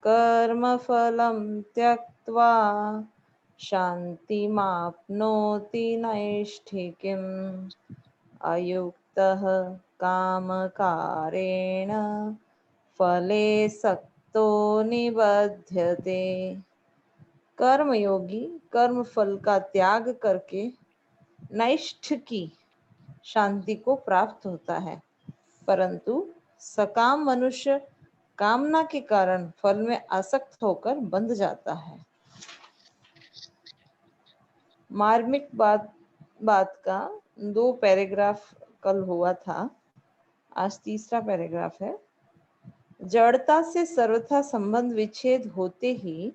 कर्मफलं त्यक्त्वा शान्तिमाप्नोति नैष्ठिकीम्। अयुक्तः कामकारेण फले सक्तो निबध्यते। कर्मयोगी कर्म फल का त्याग करके नैष्ठिकी शांति को प्राप्त होता है, परंतु सकाम मनुष्य कामना के कारण फल में आसक्त होकर बंध जाता है। मार्मिक बात का 2 पैराग्राफ कल हुआ था, आज तीसरा पैराग्राफ है। जड़ता से सर्वथा संबंध विच्छेद होते ही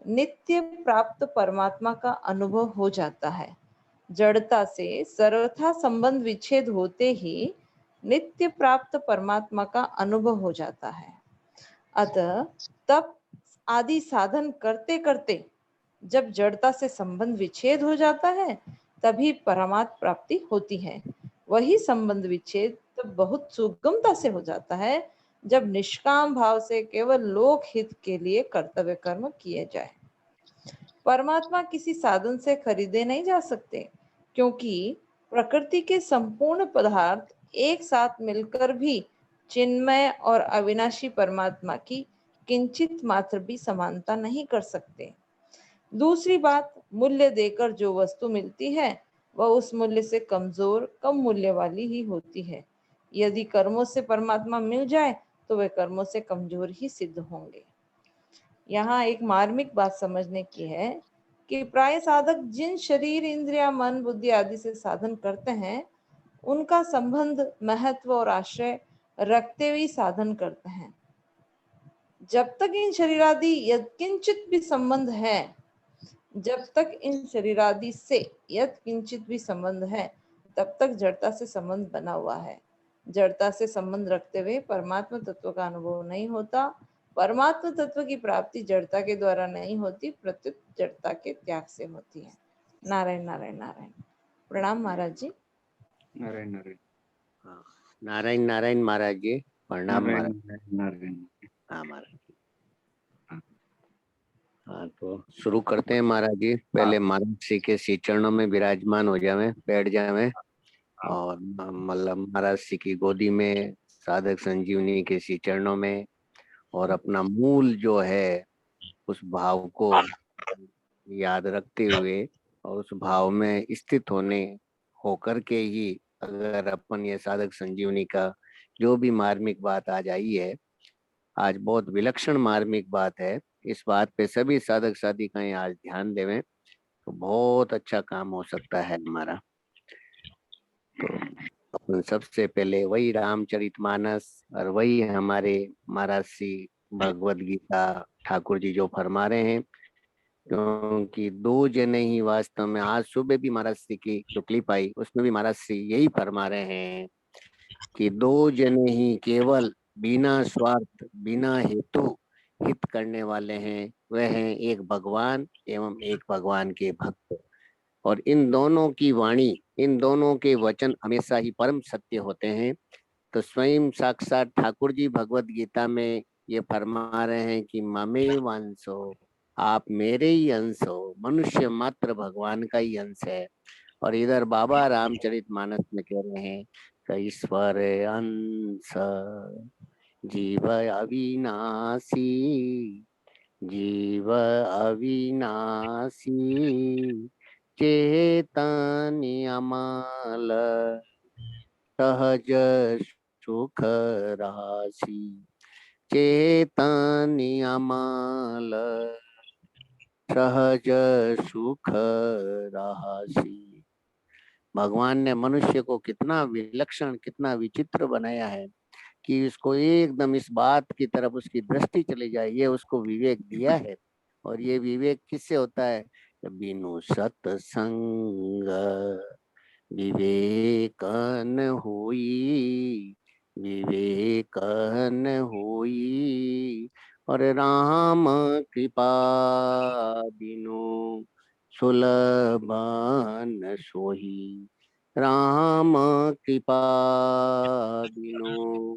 नित्य प्राप्त परमात्मा का अनुभव हो जाता है। जड़ता से सर्वथा संबंध विच्छेद होते ही नित्य प्राप्त परमात्मा का अनुभव हो जाता है। अतः तप आदि साधन करते करते जब जड़ता से संबंध विच्छेद हो जाता है तभी परमात्मा प्राप्ति होती है। वही संबंध विच्छेद तब बहुत सुगमता से हो जाता है जब निष्काम भाव से केवल लोक हित के लिए कर्तव्य कर्म किए जाए। परमात्मा किसी साधन से खरीदे नहीं जा सकते, क्योंकि प्रकृति के संपूर्ण पदार्थ एक साथ मिलकर भी चिन्मय और अविनाशी परमात्मा की किंचित मात्र भी समानता नहीं कर सकते। दूसरी बात, मूल्य देकर जो वस्तु मिलती है वह उस मूल्य से कमजोर कम मूल्य वाली ही होती है। यदि कर्मों से परमात्मा मिल जाए तो वे कर्मों से कमजोर ही सिद्ध होंगे। यहाँ एक मार्मिक बात समझने की है कि प्राय साधक जिन शरीर इंद्रिया मन बुद्धि आदि से साधन करते हैं उनका संबंध महत्व और आश्रय रखते हुए साधन करते हैं। जब तक इन शरीरादि यत्किंचित भी संबंध है, जब तक इन शरीरादि से यत्किंचित भी संबंध है तब तक जड़ता से संबंध बना हुआ है। जड़ता से संबंध रखते हुए परमात्मा तत्व का अनुभव नहीं होता। परमात्मा तत्व की प्राप्ति जड़ता के द्वारा नहीं होती, प्रत्युत जड़ता के त्याग से होती है। नारायण नारायण नारायण। प्रणाम महाराज जी। नारायण नारायण। हाँ, नारायण नारायण महाराज जी, प्रणाम महाराज। नारायण। हाँ महाराज। हाँ तो शुरू करते हैं महाराज जी। पहले महाराज श्री के श्री चरणों में विराजमान हो जावे, बैठ जावे और मतलब महाराज श्री की गोदी में साधक संजीवनी के श्री चरणों में और अपना मूल जो है उस भाव को याद रखते हुए और उस भाव में स्थित होकर के ही अगर अपन ये साधक संजीवनी का जो भी मार्मिक बात आज आई है, आज बहुत विलक्षण मार्मिक बात है, इस बात पे सभी साधक साधिकाएं आज ध्यान देवें तो बहुत अच्छा काम हो सकता है हमारा। तो अपन सबसे पहले वही रामचरितमानस और वही हमारे महाराज श्री भगवद गीता ठाकुर जी जो फरमा रहे हैं, क्योंकि 2 जने ही वास्तव में आज सुबह भी महाराज श्री की जो क्लिप आई उसमें भी महाराज श्री यही फरमा रहे हैं कि 2 जने ही केवल बिना स्वार्थ बिना हेतु हित करने वाले हैं, वह हैं एक भगवान एवं एक भगवान के भक्त। और इन दोनों की वाणी, इन दोनों के वचन हमेशा ही परम सत्य होते हैं। तो स्वयं साक्षात ठाकुर जी भगवत गीता में ये फरमा रहे हैं कि ममे वंशो, आप मेरे ही अंश हो, मनुष्य मात्र भगवान का ही अंश है। और इधर बाबा रामचरितमानस में कह रहे हैं कि ईश्वर अंश जीव अविनाशी, जीव अविनाशी, चेतन अमल सहज सुख राशि, चेतन अमल सहज सुख राशि। भगवान ने मनुष्य को कितना विलक्षण कितना विचित्र बनाया है कि उसको एकदम इस बात की तरफ उसकी दृष्टि चली जाए, ये उसको विवेक दिया है। और ये विवेक किससे होता है? बिनु सत्संग विवेक न होई, विवेक न होई। और राम कृपा बिनु सुलभ न सोही, राम कृपा बिनु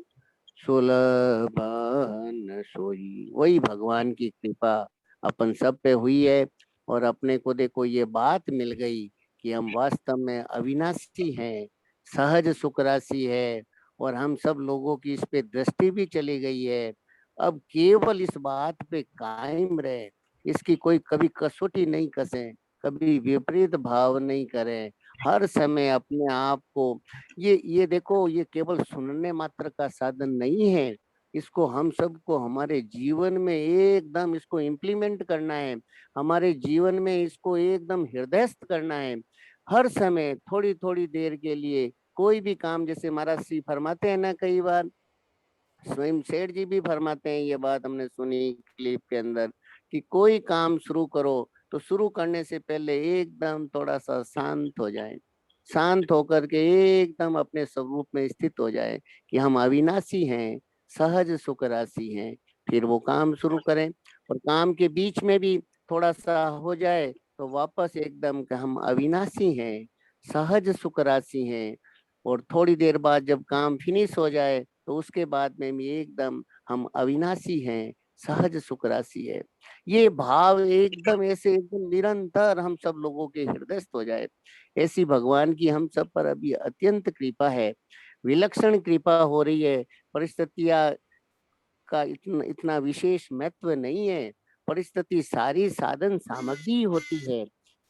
सुलभ न सोई। वही भगवान की कृपा अपन सब पे हुई है और अपने को देखो ये बात मिल गई कि हम वास्तव में अविनाशी हैं, सहज सुख राशि है और हम सब लोगों की इस पे दृष्टि भी चली गई है। अब केवल इस बात पे कायम रहे, इसकी कोई कभी कसौटी नहीं कसें, कभी विपरीत भाव नहीं करें, हर समय अपने आप को ये देखो, ये केवल सुनने मात्र का साधन नहीं है, इसको हम सबको हमारे जीवन में एकदम इसको इम्प्लीमेंट करना है, हमारे जीवन में इसको एकदम हृदयस्थ करना है। हर समय थोड़ी थोड़ी देर के लिए कोई भी काम, जैसे महाराज श्री फरमाते हैं ना, कई बार स्वयं सेठ जी भी फरमाते हैं, ये बात हमने सुनी क्लिप के अंदर, कि कोई काम शुरू करो तो शुरू करने से पहले एकदम थोड़ा सा शांत हो जाए, शांत होकर के एकदम अपने स्वरूप में स्थित हो जाए कि हम अविनाशी हैं, सहज सुख राशि हैं, फिर वो काम शुरू करें। और काम के बीच में भी थोड़ा सा हो जाए तो वापस एकदम कि हम अविनाशी हैं, सहज सुख राशि हैं। और थोड़ी देर बाद जब काम फिनिश हो जाए तो उसके बाद में भी एकदम हम अविनाशी हैं, सहज सुख राशि है। ये भाव एकदम ऐसे एकदम निरंतर हम सब लोगों के हृदयस्थ हो जाए, ऐसी भगवान की हम सब पर अभी अत्यंत कृपा है, विलक्षण कृपा हो रही है। परिस्थितियां का इतना इतना विशेष महत्व नहीं है, परिस्थिति सारी साधन सामग्री होती है,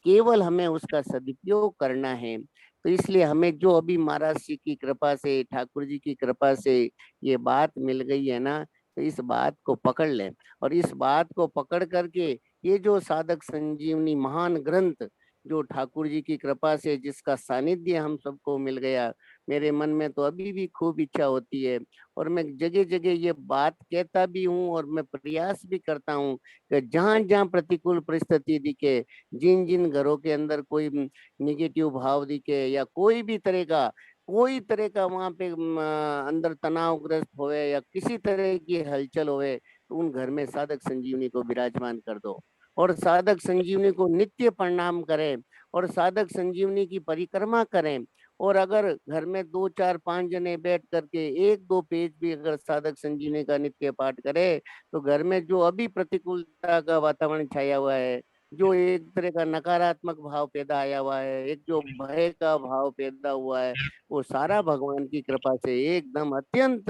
केवल हमें उसका सदुपयोग करना है। तो इसलिए हमें जो अभी महाराज जी की कृपा से, ठाकुर जी की कृपा से ये बात मिल गई है ना, तो इस बात को पकड़ लें और इस बात को पकड़ करके ये जो साधक संजीवनी महान ग्रंथ, जो ठाकुर जी की कृपा से जिसका सानिध्य हम सबको मिल गया, मेरे मन में तो अभी भी खूब इच्छा होती है और मैं जगह जगह ये बात कहता भी हूँ और मैं प्रयास भी करता हूँ कि जहाँ जहाँ प्रतिकूल परिस्थिति दिखे, जिन जिन घरों के अंदर कोई निगेटिव भाव दिखे या कोई तरह का वहां पे अंदर तनावग्रस्त होए या किसी तरह की हलचल होए, तो उन घर में साधक संजीवनी को विराजमान कर दो और साधक संजीवनी को नित्य प्रणाम करें और साधक संजीवनी की परिक्रमा करें। और अगर घर में 2 4 5 जने बैठ करके 1 2 पेज भी अगर साधक संजीवनी का नित्य पाठ करे, तो घर में जो अभी प्रतिकूलता का वातावरण छाया हुआ है, जो एक तरह का नकारात्मक भाव पैदा आया हुआ है, एक जो भय का भाव पैदा हुआ है, वो सारा भगवान की कृपा से एकदम अत्यंत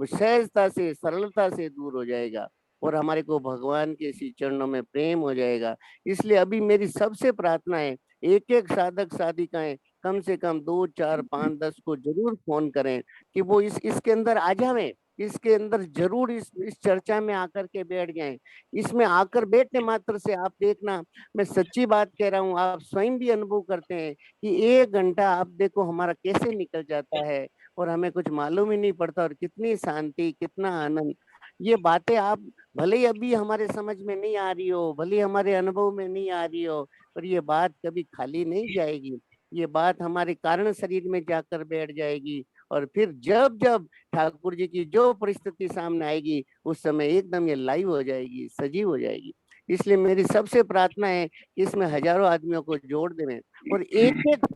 सहजता से, सरलता से दूर हो जाएगा और हमारे को भगवान के इसी चरणों में प्रेम हो जाएगा। इसलिए अभी मेरी सबसे प्रार्थना है, एक एक साधक साधिकाएं कम से कम 2 4 5 10 को जरूर फोन करें कि वो इसके अंदर आ जाएं, इसके अंदर जरूर इस चर्चा में आकर के बैठ जाएं। इसमें आकर बैठने मात्र से आप देखना, मैं सच्ची बात कह रहा हूँ, आप स्वयं भी अनुभव करते हैं कि 1 घंटा आप देखो हमारा कैसे निकल जाता है और हमें कुछ मालूम ही नहीं पड़ता, और कितनी शांति, कितना आनंद। ये बातें आप भले ही अभी हमारे समझ में नहीं आ रही हो, भले ही हमारे अनुभव में नहीं आ रही हो, पर ये बात कभी खाली नहीं जाएगी, ये बात हमारे कारण शरीर में जाकर बैठ जाएगी। और फिर जब जब ठाकुर जी की जो परिस्थिति सामने आएगी, उस समय एकदम ये लाइव हो जाएगी, सजीव हो जाएगी। इसलिए मेरी सबसे प्रार्थना है कि इसमें हजारों आदमियों को जोड़ दें और एक एक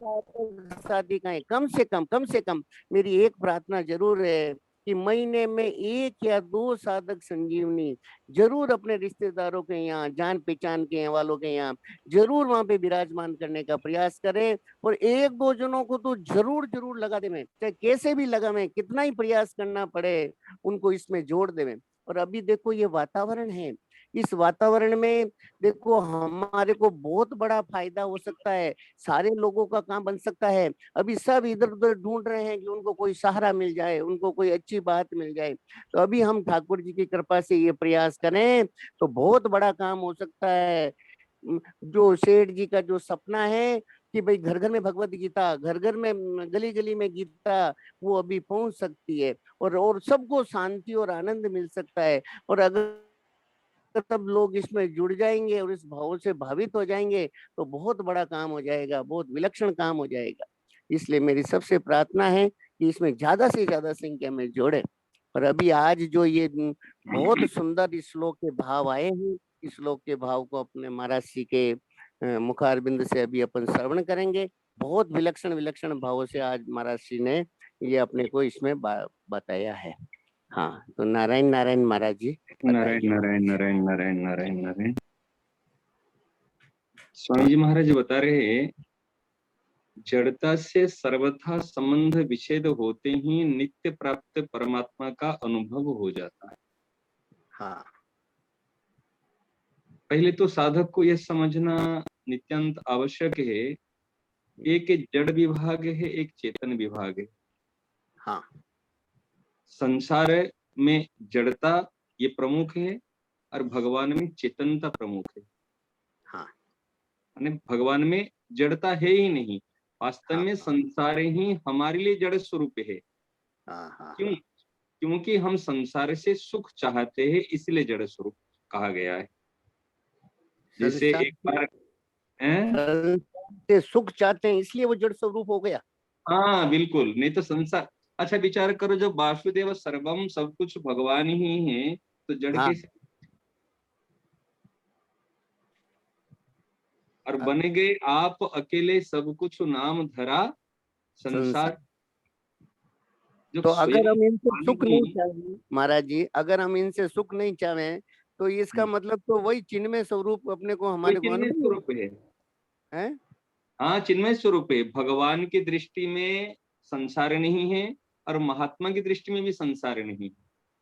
साधिकाएं कम से कम मेरी एक प्रार्थना जरूर है कि महीने में 1 या 2 साधक संजीवनी जरूर अपने रिश्तेदारों के यहाँ, जान पहचान के वालों के यहाँ जरूर वहां पे विराजमान करने का प्रयास करें। और 1 2 जनों को तो जरूर जरूर लगा दें, चाहे कैसे भी लगा, मैं कितना ही प्रयास करना पड़े उनको इसमें जोड़ दें। और अभी देखो ये वातावरण है, इस वातावरण में देखो हमारे को बहुत बड़ा फायदा हो सकता है, सारे लोगों का काम बन सकता है। अभी सब इधर उधर ढूंढ रहे हैं कि उनको कोई सहारा मिल जाए, उनको कोई अच्छी बात मिल जाए, तो अभी हम ठाकुर जी की कृपा से ये प्रयास करें तो बहुत बड़ा काम हो सकता है। जो सेठ जी का जो सपना है कि भाई घर घर में भगवत गीता, घर घर में गली गली में गीता, वो अभी पहुंच सकती है और सबको शांति और आनंद मिल सकता है। और अगर सब लोग इसमें जुड़ जाएंगे और इस भाव से भावित हो जाएंगे तो बहुत बड़ा काम हो जाएगा, बहुत विलक्षण काम हो जाएगा। इसलिए मेरी सबसे प्रार्थना है कि इसमें ज्यादा से ज्यादा संख्या में जोड़े। और अभी आज जो ये बहुत सुंदर इस श्लोक के भाव आए हैं, इस श्लोक के भाव को अपने महाराज जी के मुखारबिंद से अभी अपन श्रवण करेंगे। बहुत विलक्षण विलक्षण भावों से आज महाराज जी ने ये अपने को इसमें बताया है। हाँ, तो नारायण नारायण महाराज जी नारायण बताइए। नारायण नारायण नारायण नारायण नारायण। स्वामी जी महाराज बता रहे हैं, जड़ता से सर्वथा संबंध विच्छेद होते ही नित्य प्राप्त परमात्मा का अनुभव हो जाता है। हाँ पहले तो साधक को यह समझना नित्यांत आवश्यक है, एक जड़ विभाग है, एक चेतन विभाग है। हाँ संसार में जड़ता ये प्रमुख है और भगवान में चेतनता प्रमुख है। हाँ यानी भगवान में जड़ता है ही नहीं, वास्तव हाँ में संसार ही हमारे लिए जड़ स्वरूप है। हाँ हाँ क्यों? हाँ। क्योंकि हम संसार से सुख चाहते हैं, इसलिए जड़ स्वरूप कहा गया है। जैसे संसार एक बार हैं? संसार से सुख चाहते हैं इसलिए वो जड़ स्वरूप हो गया। हाँ बिल्कुल, नहीं तो संसार, अच्छा विचार करो, जब वासुदेव सर्वम सब कुछ भगवान ही है तो जड़ हाँ कैसे? और बन गए आप अकेले सब कुछ नाम धरा संसार। संसार। जो तो अगर स्वयं हम इनसे सुख नहीं नहीं, चाहें महाराज जी, अगर हम इनसे सुख नहीं चाहें तो इसका मतलब तो वही चिन्मय स्वरूप अपने को कोई हमारे को चिन्मय अनुभव स्वरूप है। है। हाँ चिन्मय स्वरूप है, भगवान की दृष्टि में संसार नहीं है और महात्मा की दृष्टि में भी संसार नहीं।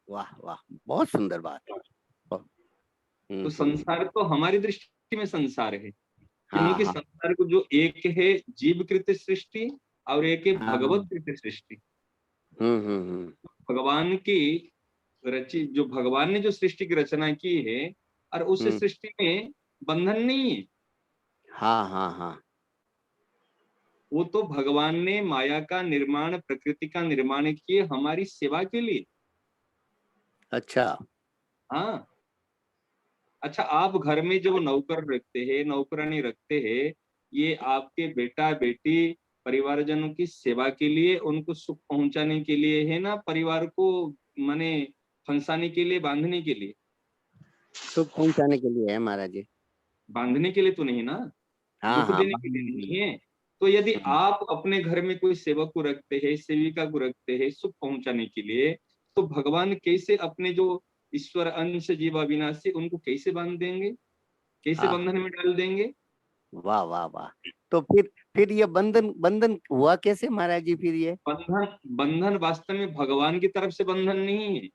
वाह वाह, बहुत सुंदर बात। तो हम्म। संसार तो हमारी दृष्टि में संसार है, हाँ क्योंकि हाँ संसार को जो एक है जीवकृत सृष्टि और एक है हाँ। भगवत कृत सृष्टि। हम्म। भगवान की रची, जो भगवान ने जो सृष्टि की रचना की है, और उस हम्म। सृष्टि में बंधन नहीं है। हाँ हाँ हाँ। वो तो भगवान ने माया का निर्माण, प्रकृति का निर्माण किए हमारी सेवा के लिए। अच्छा। हाँ, अच्छा आप घर में जब नौकर रखते हैं, नौकरानी रखते हैं, ये आपके बेटा बेटी परिवारजनों की सेवा के लिए, उनको सुख पहुंचाने के लिए है ना, परिवार को माने फंसाने के लिए, बांधने के लिए? सुख पहुंचाने के लिए है महाराज जी। बांधने के लिए तो नहीं ना, हाँ दुख हाँ देने के लिए बांधने के लिए। नहीं है। तो यदि हम्म। आप अपने घर में कोई सेवक को रखते हैं, सेविका को रखते हैं सुख पहुंचाने के लिए, तो भगवान कैसे अपने जो ईश्वर अंश जीव अविनाशी, उनको कैसे बांध देंगे, कैसे हाँ बंधन में डाल देंगे? वाह वाह वाह। तो फिर ये बंधन बंधन हुआ कैसे महाराज जी फिर ये। बंधन, बंधन वास्तव में भगवान की तरफ से बंधन नहीं है।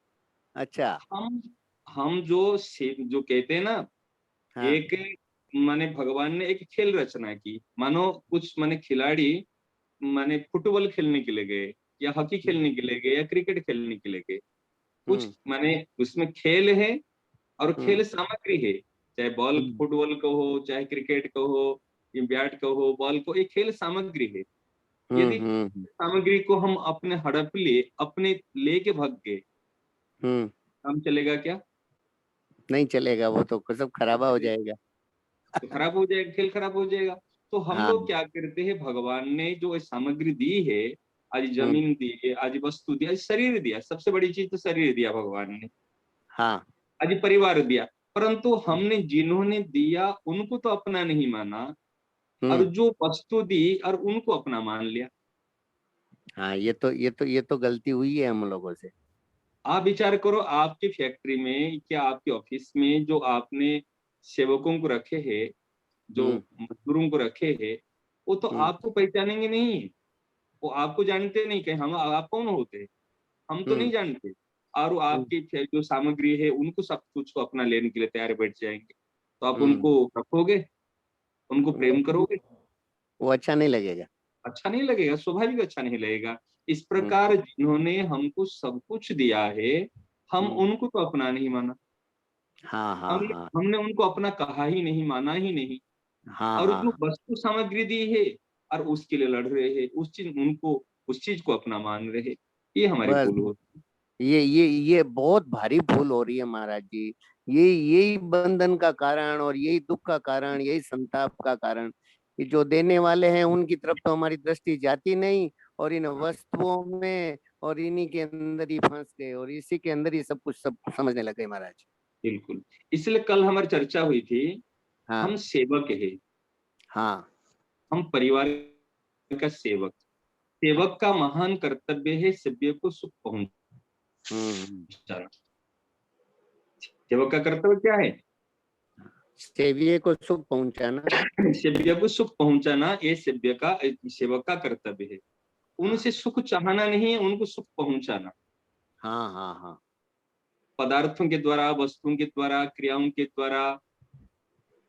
अच्छा। हम जो जो कहते हैं ना, हाँ। एक माने भगवान ने एक खेल रचना की, मानो कुछ माने खिलाड़ी माने फुटबॉल खेलने के लिए गए, या हॉकी खेलने के लिए गए, या क्रिकेट खेलने के लिए गए। कुछ हम्म माने उसमें खेल है और हम्म खेल सामग्री है, चाहे बॉल हम्म फुटबॉल को हो, चाहे क्रिकेट को हो, या बैट को हो, बॉल को, एक खेल सामग्री है। यदि हम्म। सामग्री को हम अपने हड़प लिए, अपने लेके भाग गए, हम्म। काम चलेगा क्या? नहीं चलेगा, वो तो सब नहीं खराबा हो चलेगा, जाएगा। तो खराब हो जाएगा, खेल खराब हो जाएगा। तो हम हाँ। लोग क्या करते हैं, भगवान ने जो सामग्री दी है, आज हम्म। जमीन दी है, आज वस्तु दिया, आज शरीर दिया, सबसे बड़ी चीज तो शरीर दिया भगवान ने, हाँ। आज परिवार दिया, परंतु हमने जिन्होंने दिया उनको तो अपना नहीं माना, और हम्म। जो वस्तु दी और उनको अपना मान लिया। हाँ, ये तो गलती हुई है हम लोगों से। आप विचार करो, आपकी फैक्ट्री में क्या आपके ऑफिस में जो आपने सेवकों को रखे हैं, जो हम्म मजदूरों को रखे हैं, वो तो हम्म आपको पहचानेंगे नहीं, वो आपको जानते नहीं कि हम आप कौन होते हैं, हम तो नहीं हम्म जानते। और वो हम्म आपकी जो सामग्री है उनको सब कुछ को अपना लेने के लिए तैयार बैठ जाएंगे, तो आप हम्म। उनको रखोगे, उनको प्रेम वो करोगे? वो अच्छा नहीं लगेगा। अच्छा नहीं लगेगा, स्वाभाविक अच्छा नहीं लगेगा। इस हम्म प्रकार जिन्होंने हमको सब कुछ दिया है, हम हम्म। उनको तो अपना नहीं माना, हाँ हाँ हमने हाँ हमने उनको अपना कहा ही नहीं, माना ही नहीं। हाँ और हाँ जो हाँ। वस्तु सामग्री दी है और उसके लिए लड़ रहे हैं, उस चीज उनको, उस चीज को अपना मान रहे हैं, ये हमारी बस भूल होती ये बहुत भारी भूल हो रही है महाराज जी। यही बंधन का कारण और यही दुख का कारण, यही संताप का कारण कि जो देने वाले हैं उनकी तरफ तो हमारी दृष्टि जाती नहीं, और इन है। वस्तुओं में और इन्हीं के अंदर ही फंस गए और इसी के अंदर ही सब कुछ सब समझने लगे महाराज। बिल्कुल, इसलिए कल हमारी चर्चा हुई थी, हाँ हम सेवक है, हाँ हम परिवार का सेवक, सेवक का महान कर्तव्य है सभ्य को सुख पहुंचाना। चलो, सेवक का कर्तव्य क्या है? सेव्य को सुख पहुंचाना। सेव्य को सुख पहुंचाना, ये सेवक का कर्तव्य है। उनसे सुख चाहना नहीं है, उनको सुख पहुंचाना। हाँ हाँ हाँ। पदार्थों के द्वारा, वस्तुओं के द्वारा, क्रियाओं के द्वारा,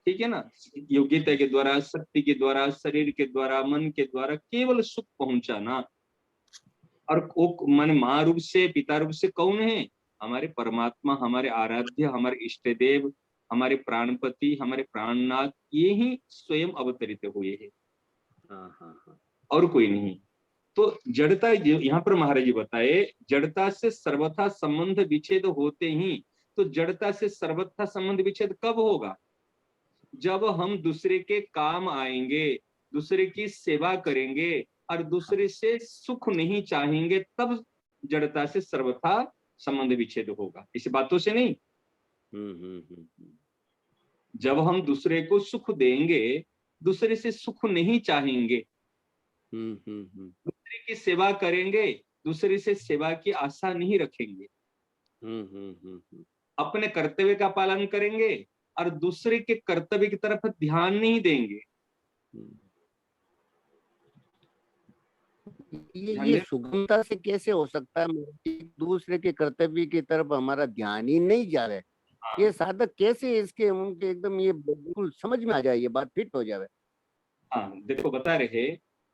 ठीक है ना, योग्यता के द्वारा, शक्ति के द्वारा, शरीर के द्वारा, मन के द्वारा केवल सुख पहुंचाना। और वो माने माँ रूप से, पिता रूप से कौन है? हमारे परमात्मा, हमारे आराध्य, हमारे इष्ट देव, हमारे प्राणपति, हमारे प्राणनाथ, ये ही स्वयं अवतरित हुए हैं। हाँ हाँ हाँ। और कोई नहीं। तो जड़ता, यहाँ पर महाराज जी बताए, जड़ता से सर्वथा संबंध विच्छेद होते ही। तो जड़ता से सर्वथा संबंध विच्छेद कब होगा? जब हम दूसरे के काम आएंगे, दूसरे की सेवा करेंगे और दूसरे से सुख नहीं चाहेंगे, तब जड़ता से सर्वथा संबंध विच्छेद होगा। इस बातों से नहीं। जब हम दूसरे को सुख देंगे, दूसरे से सुख नहीं चाहेंगे, दूसरे की सेवा करेंगे, दूसरे से सेवा की आशा नहीं रखेंगे, अपने कर्तव्य का पालन करेंगे और दूसरे के कर्तव्य की तरफ ध्यान नहीं देंगे। ये सुगमता से कैसे हो सकता है? दूसरे के कर्तव्य की तरफ हमारा ध्यान ही नहीं जा रहा है। ये साधक कैसे इसके उनके एकदम ये बिल्कुल समझ में आ जाए, ये बात फिट हो जाए। हाँ देखो, बता रहे,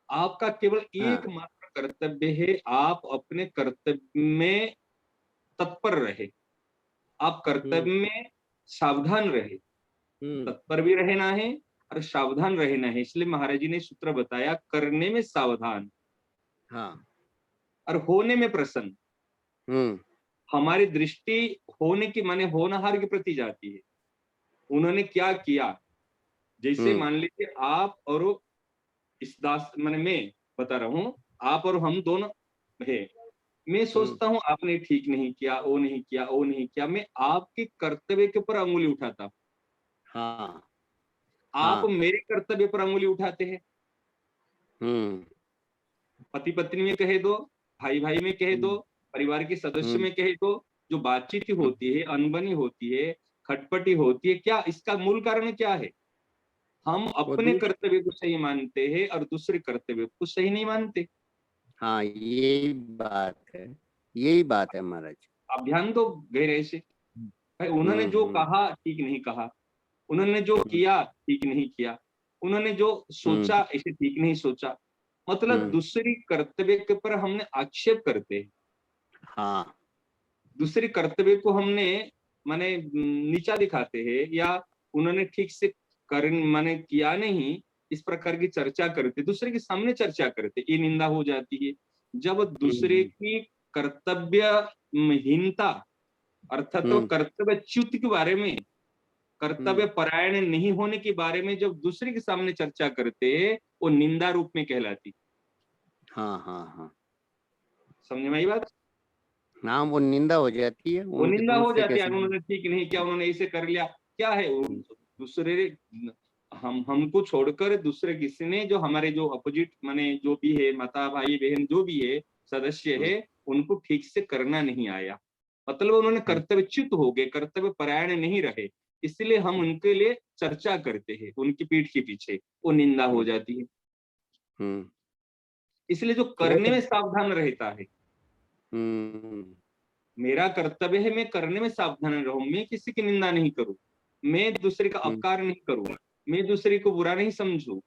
आपका केवल एकमात्र कर्तव्य है, आप अपने कर्तव्य में तत्पर रहे, आप कर्तव्य में सावधान रहे। तत्पर भी रहना है और सावधान रहना है। इसलिए महाराज जी ने सूत्र बताया, करने में सावधान, हाँ, और होने में प्रसन्न। हमारी दृष्टि होने की माने होनहार के प्रति जाती है। उन्होंने क्या किया? जैसे मान लीजिए आप और इस दास, माने मैं बता रहा हूं, आप और हम दोनों है। मैं सोचता हूं आपने ठीक नहीं किया, वो नहीं किया, वो नहीं किया, मैं आपके कर्तव्य के ऊपर अंगुली उठाता। हाँ, आप मेरे कर्तव्य पर अंगुली उठाते हैं। पति पत्नी में कहे दो, भाई भाई में कहे दो, परिवार के सदस्य में कहे दो, जो बातचीत होती है, अनबनी होती है, खटपटी होती है, क्या इसका मूल कारण क्या है? हम अपने कर्तव्य को सही मानते हैं और दूसरे कर्तव्य को सही नहीं मानते। हाँ, यही बात है, यही बात है महाराज। आप ध्यान दो गहरे से। भाई उन्होंने जो कहा ठीक नहीं कहा, उन्होंने जो किया ठीक नहीं किया, उन्होंने जो सोचा इसे ठीक नहीं सोचा, मतलब दूसरी कर्तव्य के ऊपर हमने आक्षेप करते हैं। हाँ, दूसरी कर्तव्य को हमने माने नीचा दिखाते हैं, या उन्होंने ठीक से माने किया नहीं, इस प्रकार की चर्चा करते, दूसरे के सामने चर्चा करते, ये निंदा हो जाती है। जब दूसरे की कर्तव्यहीनता अर्थात तो कर्तव्यच्युत के बारे में, कर्तव्य परायण नहीं होने के बारे में जब दूसरे के सामने चर्चा करते, वो निंदा रूप में कहलाती। हाँ हाँ हाँ, समझ में आई बात? हाँ, वो निंदा हो जाती है, वो निंदा हो जाती है। उन्होंने ठीक नहीं किया, उन्होंने ऐसे कर लिया, क्या है दूसरे हमको छोड़कर दूसरे किसी ने, जो हमारे जो अपोजिट माने जो भी है, माता भाई बहन जो भी है, सदस्य है, उनको ठीक से करना नहीं आया, मतलब उन्होंने कर्तव्यच्युत हो गए, कर्तव्य परायण नहीं रहे, इसलिए हम उनके लिए चर्चा करते हैं, उनकी पीठ के पीछे, वो निंदा हो जाती है। इसलिए जो करने में सावधान रहता है, मेरा कर्तव्य है मैं करने में सावधान रहूं, मैं किसी की निंदा नहीं करूं, मैं दूसरे का अपकार नहीं करूं, मैं दूसरे को बुरा नहीं समझूं,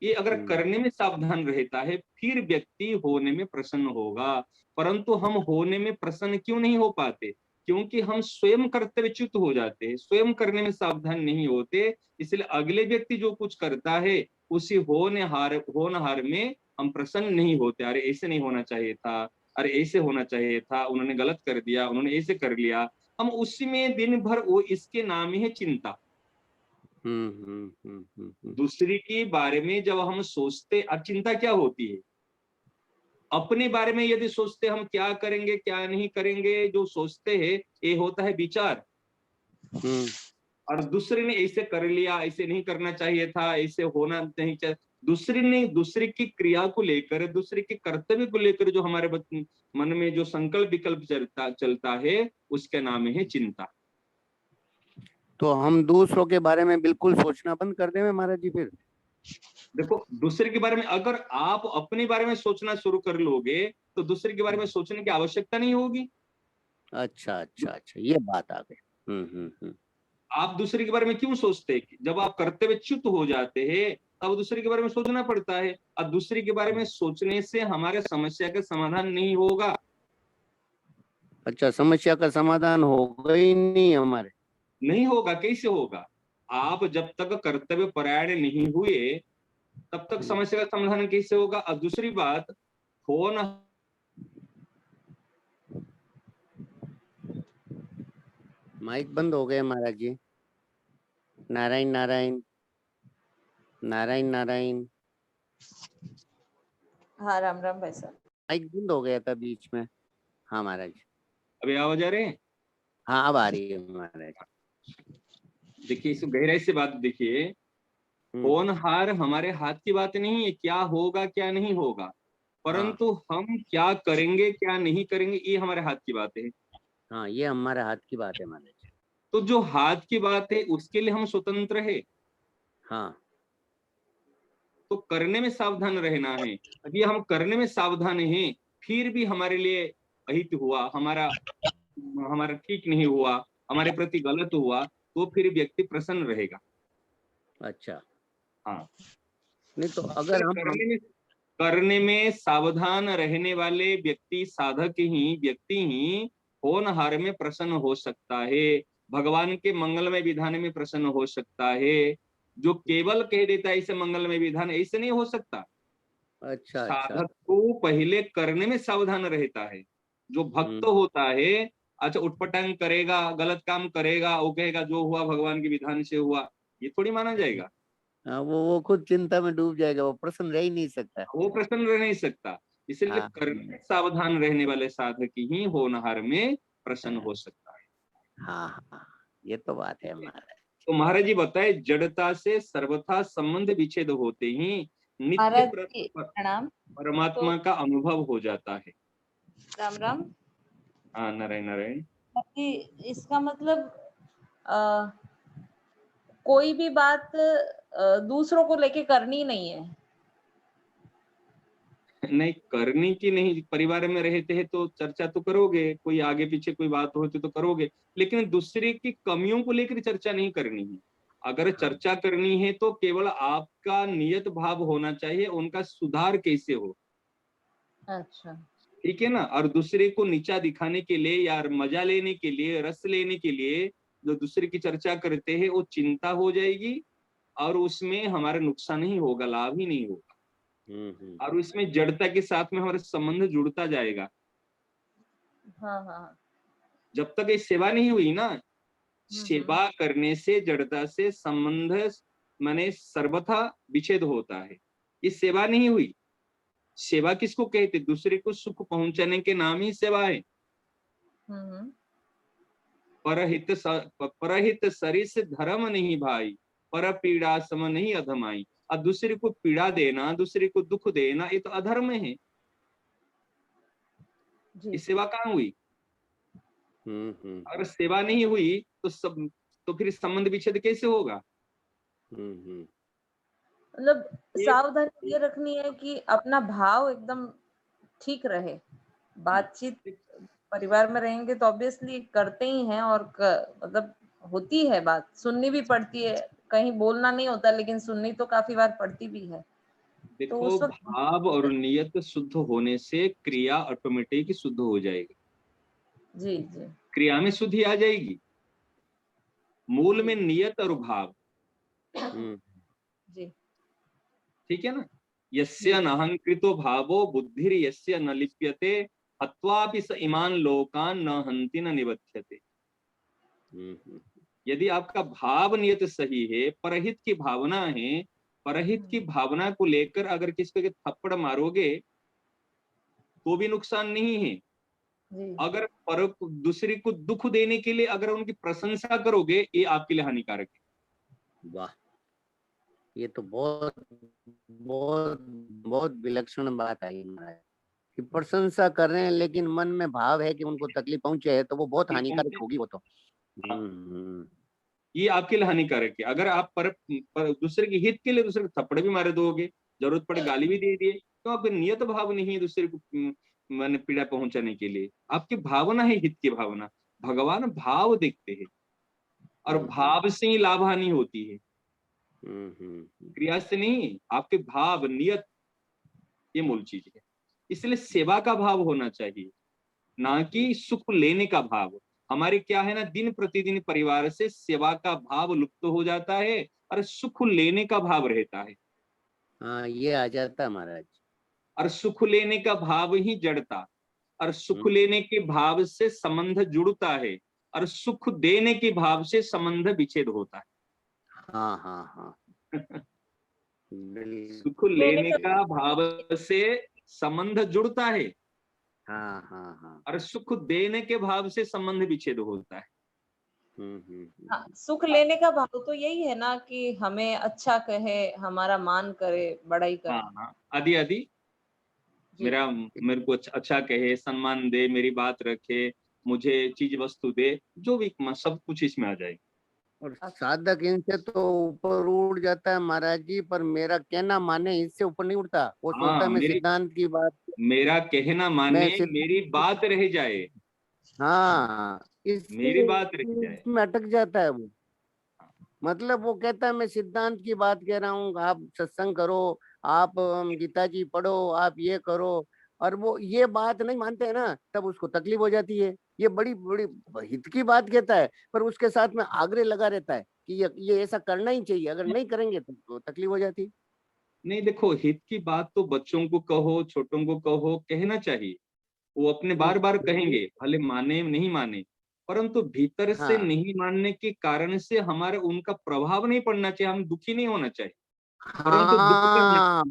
ये अगर करने में सावधान रहता है, फिर व्यक्ति होने में प्रसन्न होगा। परंतु हम होने में प्रसन्न क्यों नहीं हो पाते? क्योंकि हम स्वयं कर्तव्यच्युत हो जाते हैं, स्वयं करने में सावधान नहीं होते, इसलिए अगले व्यक्ति जो कुछ करता है उसी होनहार में हम प्रसन्न नहीं होते। अरे ऐसे नहीं होना चाहिए था, अरे ऐसे होना चाहिए था, उन्होंने गलत कर दिया, उन्होंने ऐसे कर लिया, हम उसी में दिन भर, वो इसके नाम ही है चिंता। दूसरी के बारे में जब हम सोचते, अब चिंता क्या होती है? अपने बारे में यदि सोचते हम क्या करेंगे क्या नहीं करेंगे, जो सोचते हैं ये होता है विचार। और दूसरे ने ऐसे कर लिया, ऐसे नहीं करना चाहिए था, ऐसे होना नहीं चाहिए, दूसरे की क्रिया को लेकर, दूसरे के कर्तव्य को लेकर जो हमारे मन में जो संकल्प विकल्प चलता है, उसका नाम है चिंता। तो हम दूसरों के बारे में बिल्कुल सोचना बंद कर दें महाराज जी फिर? देखो, दूसरे के बारे में अगर आप अपने बारे में सोचना शुरू कर लोगे तो दूसरे के बारे में सोचने की आवश्यकता नहीं होगी। अच्छा अच्छा अच्छा, ये बात आ गई। आप दूसरे के बारे में क्यों सोचते हैं? जब आप कर्तव्य च्युत हो जाते हैं तब दूसरे के बारे में सोचना पड़ता है, और दूसरे के बारे में सोचने से हमारे समस्या का समाधान नहीं होगा। अच्छा, समस्या का समाधान होगा ही नहीं हमारे? नहीं होगा, कैसे होगा? आप जब तक कर्तव्य परायण नहीं हुए तब तक समस्या का समाधान कैसे होगा? और दूसरी बात, फोन माइक बंद हो गया महाराज जी। नारायण नारायण नारायण नारायण। हाँ, राम राम भाई साहब। माइक बंद हो गया था बीच में। हाँ महाराज। अभी आवाज आ रहे हैं? हाँ अब आ रही है महाराज। देखिए, इस गहराई से बात देखिए, कौन हार हमारे हाथ की बात नहीं है, क्या होगा क्या नहीं होगा, परंतु हम क्या करेंगे क्या नहीं करेंगे ये हमारे हाथ की बात है। हाँ, ये हमारे हाथ की बात है महाराज। तो जो हाथ की बात है उसके लिए हम स्वतंत्र है। हाँ, तो करने में सावधान रहना है। अभी हम करने में सावधान हैं, फिर भी हमारे लिए अहित हुआ, हमारा ठीक नहीं हुआ, हमारे प्रति गलत हुआ, तो फिर व्यक्ति प्रसन्न रहेगा। अच्छा। हाँ, नहीं तो अगर हम करने में सावधान रहने वाले व्यक्ति ही होनहार में प्रसन्न हो सकता है, भगवान के मंगलमय विधान में प्रसन्न हो सकता है। जो केवल कह देता है इसे मंगलमय विधान, ऐसे नहीं हो सकता। अच्छा अच्छा। साधक को पहले करने में सावधान रहता है। जो भक्त होता है, अच्छा उटपटांग करेगा, गलत काम करेगा, वो कहेगा जो हुआ भगवान के विधान से हुआ, ये थोड़ी माना जाएगा। हाँ, वो खुद चिंता में डूब जाएगा, वो प्रसन्न रह ही नहीं सकता। वो प्रसन्न रह नहीं सकता। इसलिए हाँ, करने में सावधान रहने वाले साधक ही होनहार में प्रसन्न हो सकता है। हाँ हाँ, ये तो बात है महाराज। तो महाराज जी बताए, जड़ता से सर्वथा संबंध विच्छेद होते ही नित्य महाराज जी प्रणाम। परमात्मा का अनुभव हो जाता है। राम राम। हाँ, नारायण नारायण। कि इसका मतलब कोई भी बात दूसरों को लेके करनी नहीं है। नहीं करनी की नहीं, परिवार में रहते हैं तो चर्चा तो करोगे, कोई आगे पीछे कोई बात होती तो करोगे, लेकिन दूसरे की कमियों को लेकर चर्चा नहीं करनी है। अगर चर्चा करनी है तो केवल आपका नियत भाव होना चाहिए, उनका सुधार कैसे हो। अच्छा, ठीक है ना? और दूसरे को नीचा दिखाने के लिए या मजा लेने के लिए, रस लेने के लिए जो दूसरे की चर्चा करते हैं, वो चिंता हो जाएगी और उसमें हमारा नुकसान ही होगा, लाभ ही नहीं होगा। और इसमें जड़ता के साथ में हमारा संबंध जुड़ता जाएगा। हाँ हाँ। जब तक ये सेवा नहीं हुई ना, सेवा करने से जड़ता से संबंध माने सर्वथा विच्छेद होता है। ये सेवा नहीं हुई। सेवा किसको कहते? दूसरे को सुख पहुंचाने के नाम ही सेवा है। परहित सरिस धर्म नहीं भाई, पर पीड़ा सम नहीं अधमाई। और दूसरे को पीड़ा देना, दूसरे को दुख देना, ये तो अधर्म है। ये सेवा कहाँ हुई? अगर सेवा नहीं हुई तो फिर संबंध विच्छेद कैसे होगा? मतलब सावधानी ये रखनी है कि अपना भाव एकदम ठीक रहे। बातचीत परिवार में रहेंगे तो ऑब्वियसली करते ही हैं, और मतलब होती है बात, सुननी भी पड़ती है। कहीं बोलना नहीं होता लेकिन सुननी तो काफी बार पड़ती भी है। देखो, तो भाव और नियत शुद्ध होने से क्रिया ऑटोमेटिक शुद्ध हो जाएगी। जी जी, क्रिया में शुद्धि आ जाएगी। मूल में नियत और भाव। जी, ठीक है ना? यस्य नहंकृतो भावो बुद्धिर यस्य न लिप्यते, हत्वापि स इमान लोकान न हंति न निबध्यते। यदि आपका भाव नियत सही है, परहित की भावना है, परहित की भावना को लेकर अगर किसी के थप्पड़ मारोगे तो भी नुकसान नहीं है। अगर दूसरे को दुख देने के लिए अगर उनकी प्रशंसा करोगे, ये आपके लिए हानिकारक है। वाह, ये तो बहुत बहुत बहुत विलक्षण बात आई महाराज कि प्रशंसा कर रहे हैं लेकिन मन में भाव है कि उनको तकलीफ पहुंचे है तो वो बहुत हानिकारक होगी वो तो। ये आपके लिए हानिकारक है। अगर आप पर दूसरे के हित के लिए दूसरे को थप्पड़ भी मारे दोगे, जरूरत पड़े गाली भी दे दिए, तो आपके नियत भाव नहीं है दूसरे को मन पीड़ा पहुंचाने के लिए। आपकी भावना है हित की भावना। भगवान भाव देखते हैं और भाव से ही लाभ हानि होती है, क्रिया से नहीं। आपके भाव नियत, ये मूल चीज है। इसलिए सेवा का भाव होना चाहिए, ना कि सुख लेने का भाव। हमारे क्या है ना, दिन प्रतिदिन परिवार से सेवा का भाव लुप्त हो जाता है और सुख लेने का भाव रहता है। हाँ, ये आ जाता महाराज। और सुख लेने का भाव ही जड़ता, और सुख लेने के भाव से संबंध जुड़ता है, और सुख देने के भाव से संबंध विच्छेद होता है। हाँ हाँ हाँ सुख लेने का भाव से संबंध जुड़ता है, हाँ हाँ हाँ और सुख देने के भाव से संबंध विच्छेद होता है। हाँ, सुख लेने का भाव तो यही है ना कि हमें अच्छा कहे, हमारा मान करे, बड़ाई करे। हाँ, आदि आदि मेरे को अच्छा कहे, सम्मान दे, मेरी बात रखे, मुझे चीज वस्तु दे, जो भी सब कुछ इसमें आ जाएगा। और साधक इनसे तो ऊपर उड़ जाता है महाराज जी, पर मेरा कहना माने इससे ऊपर नहीं उड़ता। वो सोचता है मैं सिद्धांत की बात, मेरा कहना माने, मेरी बात रह जाए। हाँ, मेरी बात रह जाए, इसमें अटक जाता है वो। मतलब वो कहता है मैं सिद्धांत की बात कह रहा हूँ, आप सत्संग करो, आप गीता जी पढ़ो, आप ये करो, और वो ये बात नहीं मानते हैं ना, तब उसको तकलीफ हो जाती है। ये बड़ी बड़ी हित की बात कहता है, पर उसके साथ में आग्रह लगा रहता है कि ये ऐसा करना ही चाहिए, अगर नहीं करेंगे तो तकलीफ हो जाती। नहीं देखो, हित की बात तो बच्चों को कहो, छोटों को कहो, कहना चाहिए। वो अपने बार बार कहेंगे, भले माने नहीं माने, परंतु भीतर से हाँ नहीं मानने के कारण से हमारे उनका प्रभाव नहीं पड़ना चाहिए, हम दुखी नहीं होना चाहिए। परंतु हाँ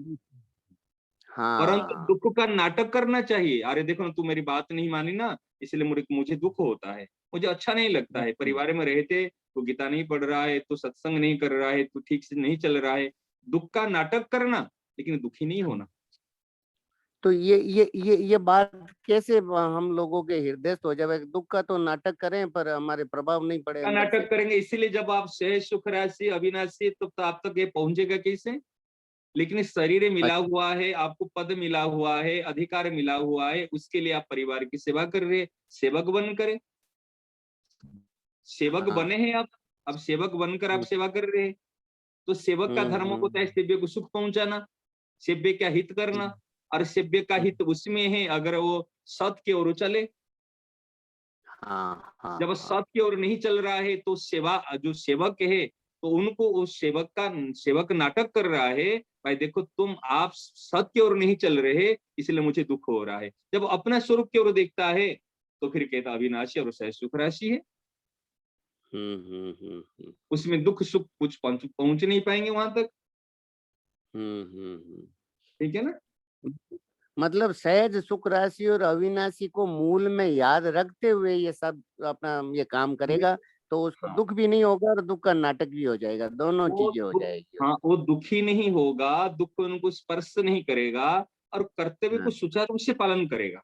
परंतु हाँ दुख का नाटक करना चाहिए। अरे देखो ना, तू मेरी बात नहीं मानी ना, इसलिए मुझे दुख होता है, मुझे अच्छा नहीं लगता है। परिवार में रहते तो गीता नहीं पढ़ रहा है, तो सत्संग नहीं कर रहा है, तो ठीक से नहीं चल रहा है, दुख का नाटक करना, लेकिन दुखी नहीं होना। तो ये बात कैसे हम लोगों के हृदयस्थ हो जाए? दुख का तो नाटक करें पर हमारे प्रभाव नहीं पड़े का अंदर नाटक से। करेंगे, इसीलिए जब आप सहज सुख राशि अविनाशी, तो आप तक ये पहुंचेगा कैसे? लेकिन शरीर मिला हुआ है, आपको पद मिला हुआ है, अधिकार मिला हुआ है, उसके लिए आप परिवार की सेवा कर रहे हैं। सेवक बन करें, सेवक बने हैं आप, अब सेवक बनकर आप सेवा कर रहे हैं। तो सेवक का धर्म होता है सेव्य को सुख पहुंचाना, सेव्य का हित करना, और सेव्य का हित उसमें है अगर वो सत की ओर चले। जब सत की ओर नहीं चल रहा है तो सेवा, जो सेवक है, तो उनको उस सेवक नाटक कर रहा है, भाई देखो तुम आप सत की ओर नहीं चल रहे, इसलिए मुझे दुख हो रहा है। जब अपना स्वरूप की ओर देखता है तो फिर कहता अविनाशी और सहज सुख राशि है। उसमें दुख सुख कुछ पहुंच नहीं पाएंगे वहां तक। ठीक है ना? मतलब सहज सुख राशि और अविनाशी को मूल में याद रखते हुए ये सब अपना ये काम करेगा तो उसको दुख भी नहीं होगा और दुख का नाटक भी हो जाएगा, दोनों चीजें हो जाएगी। हाँ, वो दुखी नहीं होगा, दुख उनको स्पर्श नहीं करेगा, और कर्तव्य को सुचारू रूप से पालन करेगा।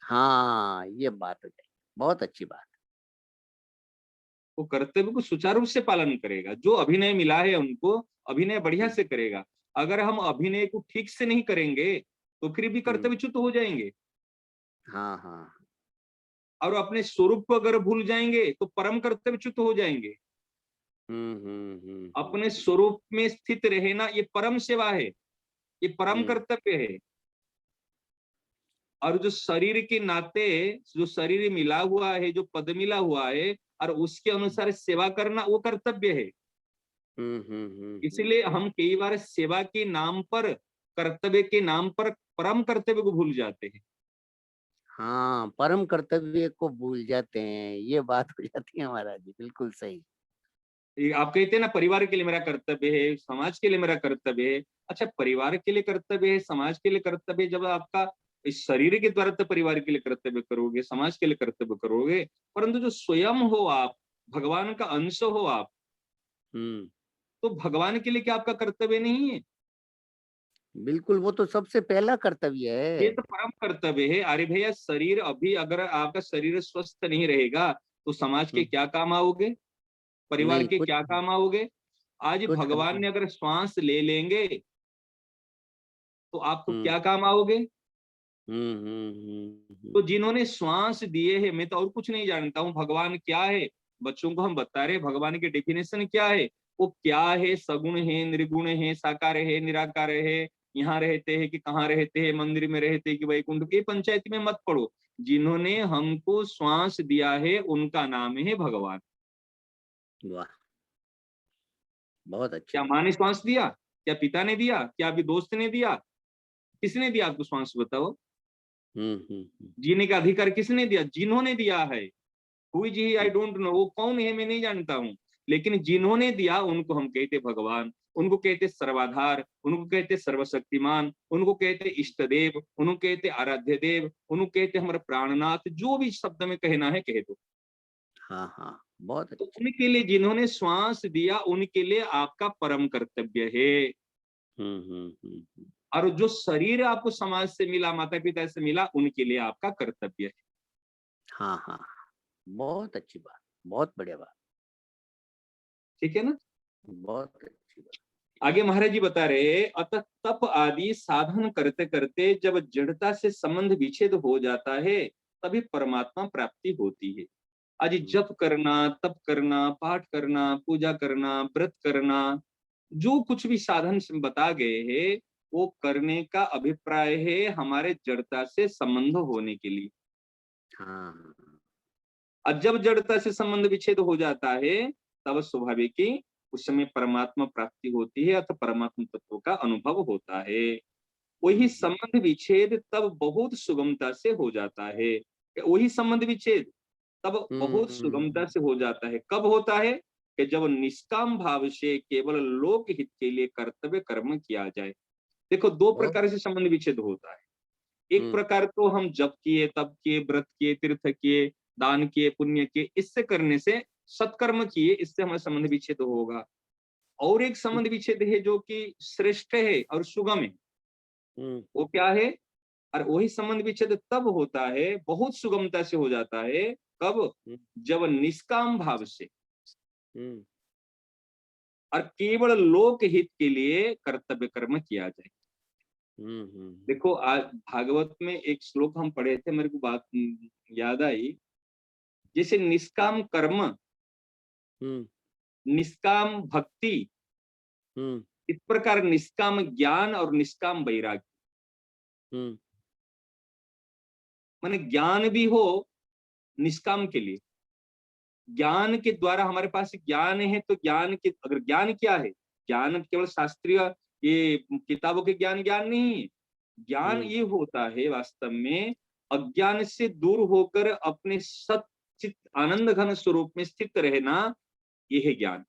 हाँ, ये बात हो जाएगी, बहुत अच्छी बात। वो कर्तव्य को सुचारू रूप से पालन करेगा। जो अभिनय मिला है उनको, अभिनय बढ़िया से करेगा। अगर हम अभिनय को ठीक से नहीं करेंगे तो फिर भी कर्तव्यच्युत हो जाएंगे। हाँ हाँ और अपने स्वरूप को अगर भूल जाएंगे तो परम कर्तव्यच्युत हो जाएंगे। अपने स्वरूप में स्थित रहना ये परम सेवा है, ये परम कर्तव्य है। और जो शरीर के नाते, जो शरीर मिला हुआ है, जो पद मिला हुआ है, और उसके अनुसार सेवा करना वो कर्तव्य है। इसलिए हम कई बार सेवा के नाम पर, कर्तव्य के नाम पर परम कर्तव्य को भूल जाते हैं। हाँ, परम कर्तव्य को भूल जाते हैं, ये बात हो जाती है महाराज जी, बिल्कुल सही। आप कहते हैं ना परिवार के लिए मेरा कर्तव्य है, समाज के लिए मेरा कर्तव्य है। अच्छा, परिवार के लिए कर्तव्य है, समाज के लिए कर्तव्य है, जब आपका इस शरीर के द्वारा तो परिवार के लिए कर्तव्य करोगे, समाज के लिए कर्तव्य करोगे, परंतु जो स्वयं हो आप, भगवान का अंश हो आप, तो भगवान के लिए क्या आपका कर्तव्य नहीं है? बिल्कुल, वो तो सबसे पहला कर्तव्य ये है। तो परम कर्तव्य है। अरे भैया, शरीर अभी अगर आपका शरीर स्वस्थ नहीं रहेगा तो समाज के हम्म, क्या काम आओगे, परिवार नहीं के कुछ क्या काम आओगे? आज कुछ भगवान करना। ने अगर श्वास ले लेंगे तो आपको हम्म क्या काम आओगे? हम्म हम्म तो जिन्होंने श्वास दिए हैं, मैं तो और कुछ नहीं जानता हूँ भगवान क्या है, बच्चों को हम बता रहे हैं भगवान की डेफिनेशन क्या है। वो क्या है? सगुण है, निर्गुण है, साकार है, निराकार है, यहाँ रहते हैं कि कहाँ रहते हैं, मंदिर में रहते हैं कि वैकुंठ, ये पंचायत में मत पढ़ो। जिन्होंने हमको श्वास दिया है उनका नाम है भगवान। वाह, बहुत अच्छी क्या बात। माँ ने श्वास दिया? क्या पिता ने दिया? क्या अभी दोस्त ने दिया? किसने दिया आपको श्वास, बताओ? हम्म। जीने का अधिकार किसने दिया? जिन्होंने दिया है। हुई जी, आई डोंट नो, वो कौन है मैं नहीं जानता हूँ, लेकिन जिन्होंने दिया उनको हम कहते भगवान, उनको कहते सर्वाधार, उनको कहते सर्वशक्तिमान, उनको कहते इष्ट देव, उनको कहते आराध्य देव, उनको कहते हमारे प्राणनाथ, जो भी शब्द में कहना है कह दो। हाँ हाँ, बहुत तो अच्छी। उनके लिए, जिन्होंने श्वास दिया उनके लिए आपका परम कर्तव्य है। हम्म। और जो शरीर आपको समाज से मिला, माता पिता से मिला, उनके लिए आपका कर्तव्य है। हाँ हाँ, बहुत अच्छी बात, बहुत बढ़िया बात, ठीक है ना? बहुत अच्छी बात। आगे महाराज जी बता रहे हैं, अतः तप आदि साधन करते करते जब जड़ता से संबंध विच्छेद हो जाता है तभी परमात्मा प्राप्ति होती है। आज जप करना, तप करना, पाठ करना, पूजा करना, व्रत करना, जो कुछ भी साधन से बता गए हैं, वो करने का अभिप्राय है हमारे जड़ता से संबंध होने के लिए। हाँ और जब जड़ता से संबंध विच्छेद हो जाता है तब स्वाभाविक ही उस समय परमात्मा प्राप्ति होती है अथवा परमात्मा तत्व का अनुभव होता है। वही संबंध विच्छेद तब बहुत सुगमता से हो जाता है। वही संबंध विच्छेद तब बहुत सुगमता से हो जाता है। कब होता है? कि जब निष्काम भाव से केवल लोक हित के लिए कर्तव्य कर्म किया जाए। देखो, दो बहुत। प्रकार से संबंध विच्छेद होता है। एक प्रकार तो हम जप किए, तप किए, व्रत किए, तीर्थ किए, दान किए, पुण्य किए, इससे करने से, सत्कर्म किए, इससे हमारा संबंध विच्छेद होगा। और एक संबंध विच्छेद है जो कि श्रेष्ठ है और सुगम है। वो क्या है? और वही संबंध विच्छेद तब होता है, बहुत सुगमता से हो जाता है। कब? जब निष्काम भाव से और केवल लोक हित के लिए कर्तव्य कर्म किया जाए। देखो, आज भागवत में एक श्लोक हम पढ़े थे, मेरे को बात याद आई। जैसे निष्काम कर्म, निष्काम भक्ति, इस प्रकार निष्काम ज्ञान और निष्काम वैराग्य। माने ज्ञान भी हो निष्काम के लिए। ज्ञान के द्वारा हमारे पास ज्ञान है तो ज्ञान के, अगर ज्ञान क्या है? ज्ञान केवल शास्त्रीय ये किताबों के ज्ञान ज्ञान नहीं है। ज्ञान ये होता है वास्तव में अज्ञान से दूर होकर अपने सच्चित आनंद घन स्वरूप में स्थित रहना, ये है ज्ञान।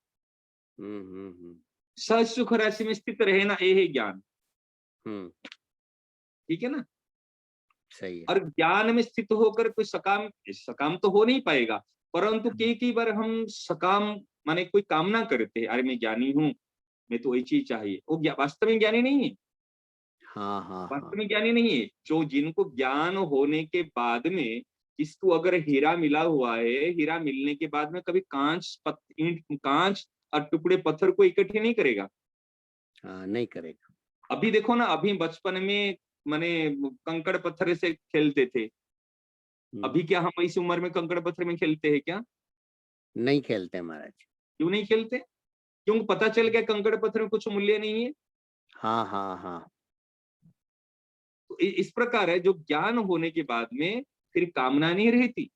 सच सुख राशि में स्थित रहना, ये है ज्ञान। ठीक है ना? सही है। और ज्ञान में स्थित होकर कोई सकाम, सकाम तो हो नहीं पाएगा, परंतु कई बार हम सकाम माने कोई कामना करते हैं, अरे मैं ज्ञानी हूँ, मैं तो वही चीज चाहिए, वो वास्तव में ज्ञानी नहीं है। हाँ हाँ वास्तव हाँ। में ज्ञानी नहीं है। जो जिनको ज्ञान होने के बाद में, किसको अगर हीरा मिला हुआ है, हीरा मिलने के बाद में कभी कांच और टुकड़े पत्थर को इकट्ठे नहीं करेगा। हाँ, नहीं करेगा। अभी देखो ना, अभी बचपन में माने कंकड़ पत्थर से खेलते थे। अभी क्या हम इस उम्र में कंकड़ पत्थर में खेलते हैं क्या? नहीं खेलते महाराज। क्यों नहीं खेलते? क्यों? पता चल गया कंकड़ पत्थर में कुछ मूल्य नहीं है। हाँ हाँ हाँ। तो इस प्रकार है, जो ज्ञान होने के बाद में फिर कामना नहीं रहती।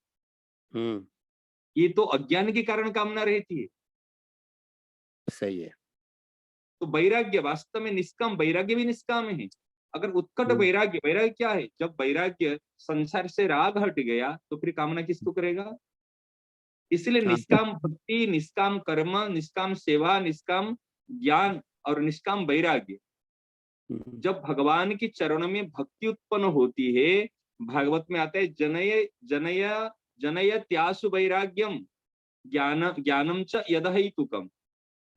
ये तो अज्ञान के कारण कामना रहती है। सही है। तो वैराग्य वास्तव में निष्काम, वैराग्य भी निष्काम है। अगर उत्कट वैराग्य, वैराग्य क्या है? जब वैराग्य संसार से राग हट गया तो फिर कामना किसको करेगा? इसलिए हाँ। निष्काम भक्ति, निष्काम कर्म, निष्काम सेवा, निष्काम ज्ञान और निष्काम वैराग्य, जब भगवान के चरणों में भक्ति उत्पन्न होती है, भागवत में आता है जनय जनय जनय त्यासु वैराग्यम ज्ञानम च यदहितुकम।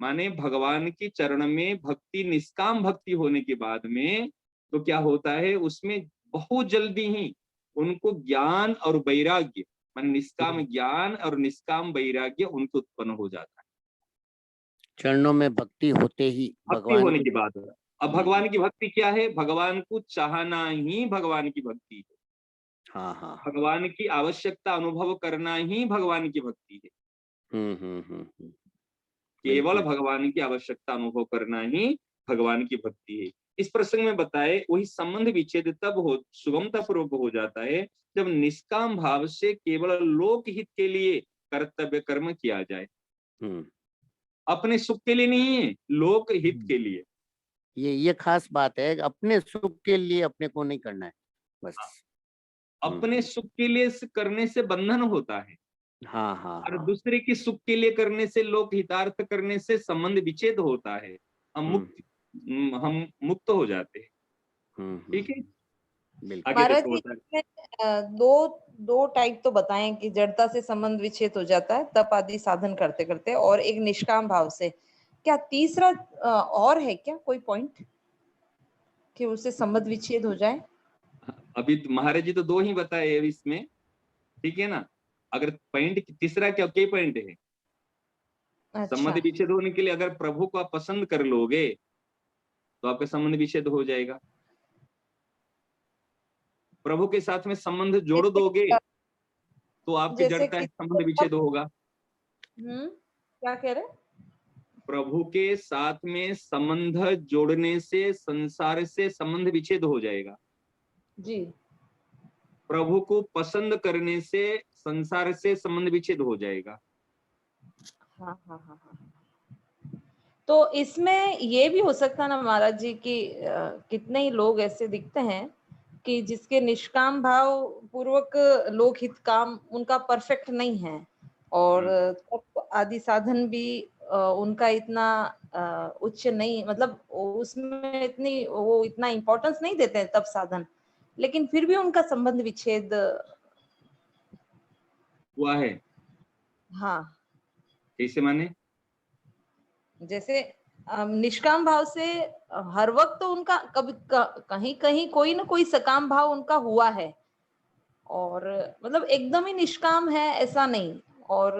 माने भगवान की चरण में भक्ति, निष्काम भक्ति होने के बाद में तो क्या होता है, उसमें बहुत जल्दी ही उनको ज्ञान और वैराग्य, मान निष्काम ज्ञान और निष्काम वैराग्य उनको उत्पन्न हो जाता है चरणों में भक्ति होते ही भक्ति भगवान होने की के बाद। अब भगवान की भक्ति क्या है? भगवान को चाहना ही भगवान की भक्ति है। हाँ हाँ भगवान की आवश्यकता अनुभव करना ही भगवान की भक्ति है। केवल बिल्कुल। भगवान की आवश्यकता अनुभव करना ही भगवान की भक्ति है। इस प्रसंग में बताए वही संबंध विच्छेद तब हो, सुगमता पूर्वक हो जाता है जब निष्काम भाव से केवल लोक हित के लिए कर्तव्य कर्म किया जाए। अपने सुख के लिए नहीं है, लोक हित के लिए। ये खास बात है, अपने सुख के लिए अपने को नहीं करना है बस। अपने सुख के लिए करने से बंधन होता है। हाँ हाँ और हाँ। दूसरे की सुख के लिए करने से, लोक हितार्थ करने से संबंध विच्छेद होता है। हम मुक्त हो जाते हैं। ठीक है, बिल्कुल। आगे महाराज देखो जी, होता है। इसमें दो टाइप तो बताएं कि जड़ता से संबंध विच्छेद हो जाता है तप आदि साधन करते करते, और एक निष्काम भाव से। क्या तीसरा और है क्या कोई पॉइंट कि उससे संबंध विच्छेद हो जाए? अभी महाराज जी तो दो ही बताए अभी इसमें, ठीक है ना। अगर पॉइंट तीसरा क्या पॉइंट है? अच्छा, संबंध विच्छेद होने के लिए अगर प्रभु को आप पसंद कर लोगे तो आपका संबंध विच्छेद हो जाएगा। प्रभु के साथ में संबंध जोड़ दोगे तो आपकी जैसे जड़ता है, कि संबंध विच्छेद होगा। क्या कह रहे? प्रभु के साथ में संबंध जोड़ने से संसार से संबंध विच्छेद हो जाएगा। जी, प्रभु को पसंद करने से संसार से संबंध विच्छेद हो जाएगा। हाँ हाँ हाँ हाँ। तो इसमें ये भी हो सकता ना महाराज जी कि कितने ही लोग ऐसे दिखते हैं कि जिसके निष्काम भाव पूर्वक लोकहित काम उनका परफेक्ट नहीं है, और तप आदि साधन भी उनका इतना उच्च नहीं, मतलब उसमें वो इतना इम्पोर्टेंस नहीं देते हैं तप साधन, लेकिन फिर भी उनका संबंध विच्छेद हुआ है। हाँ, कैसे माने? जैसे निष्काम भाव से हर वक्त तो उनका कभी कहीं कहीं कोई ना कोई सकाम भाव उनका हुआ है, और मतलब एकदम ही निष्काम है ऐसा नहीं, और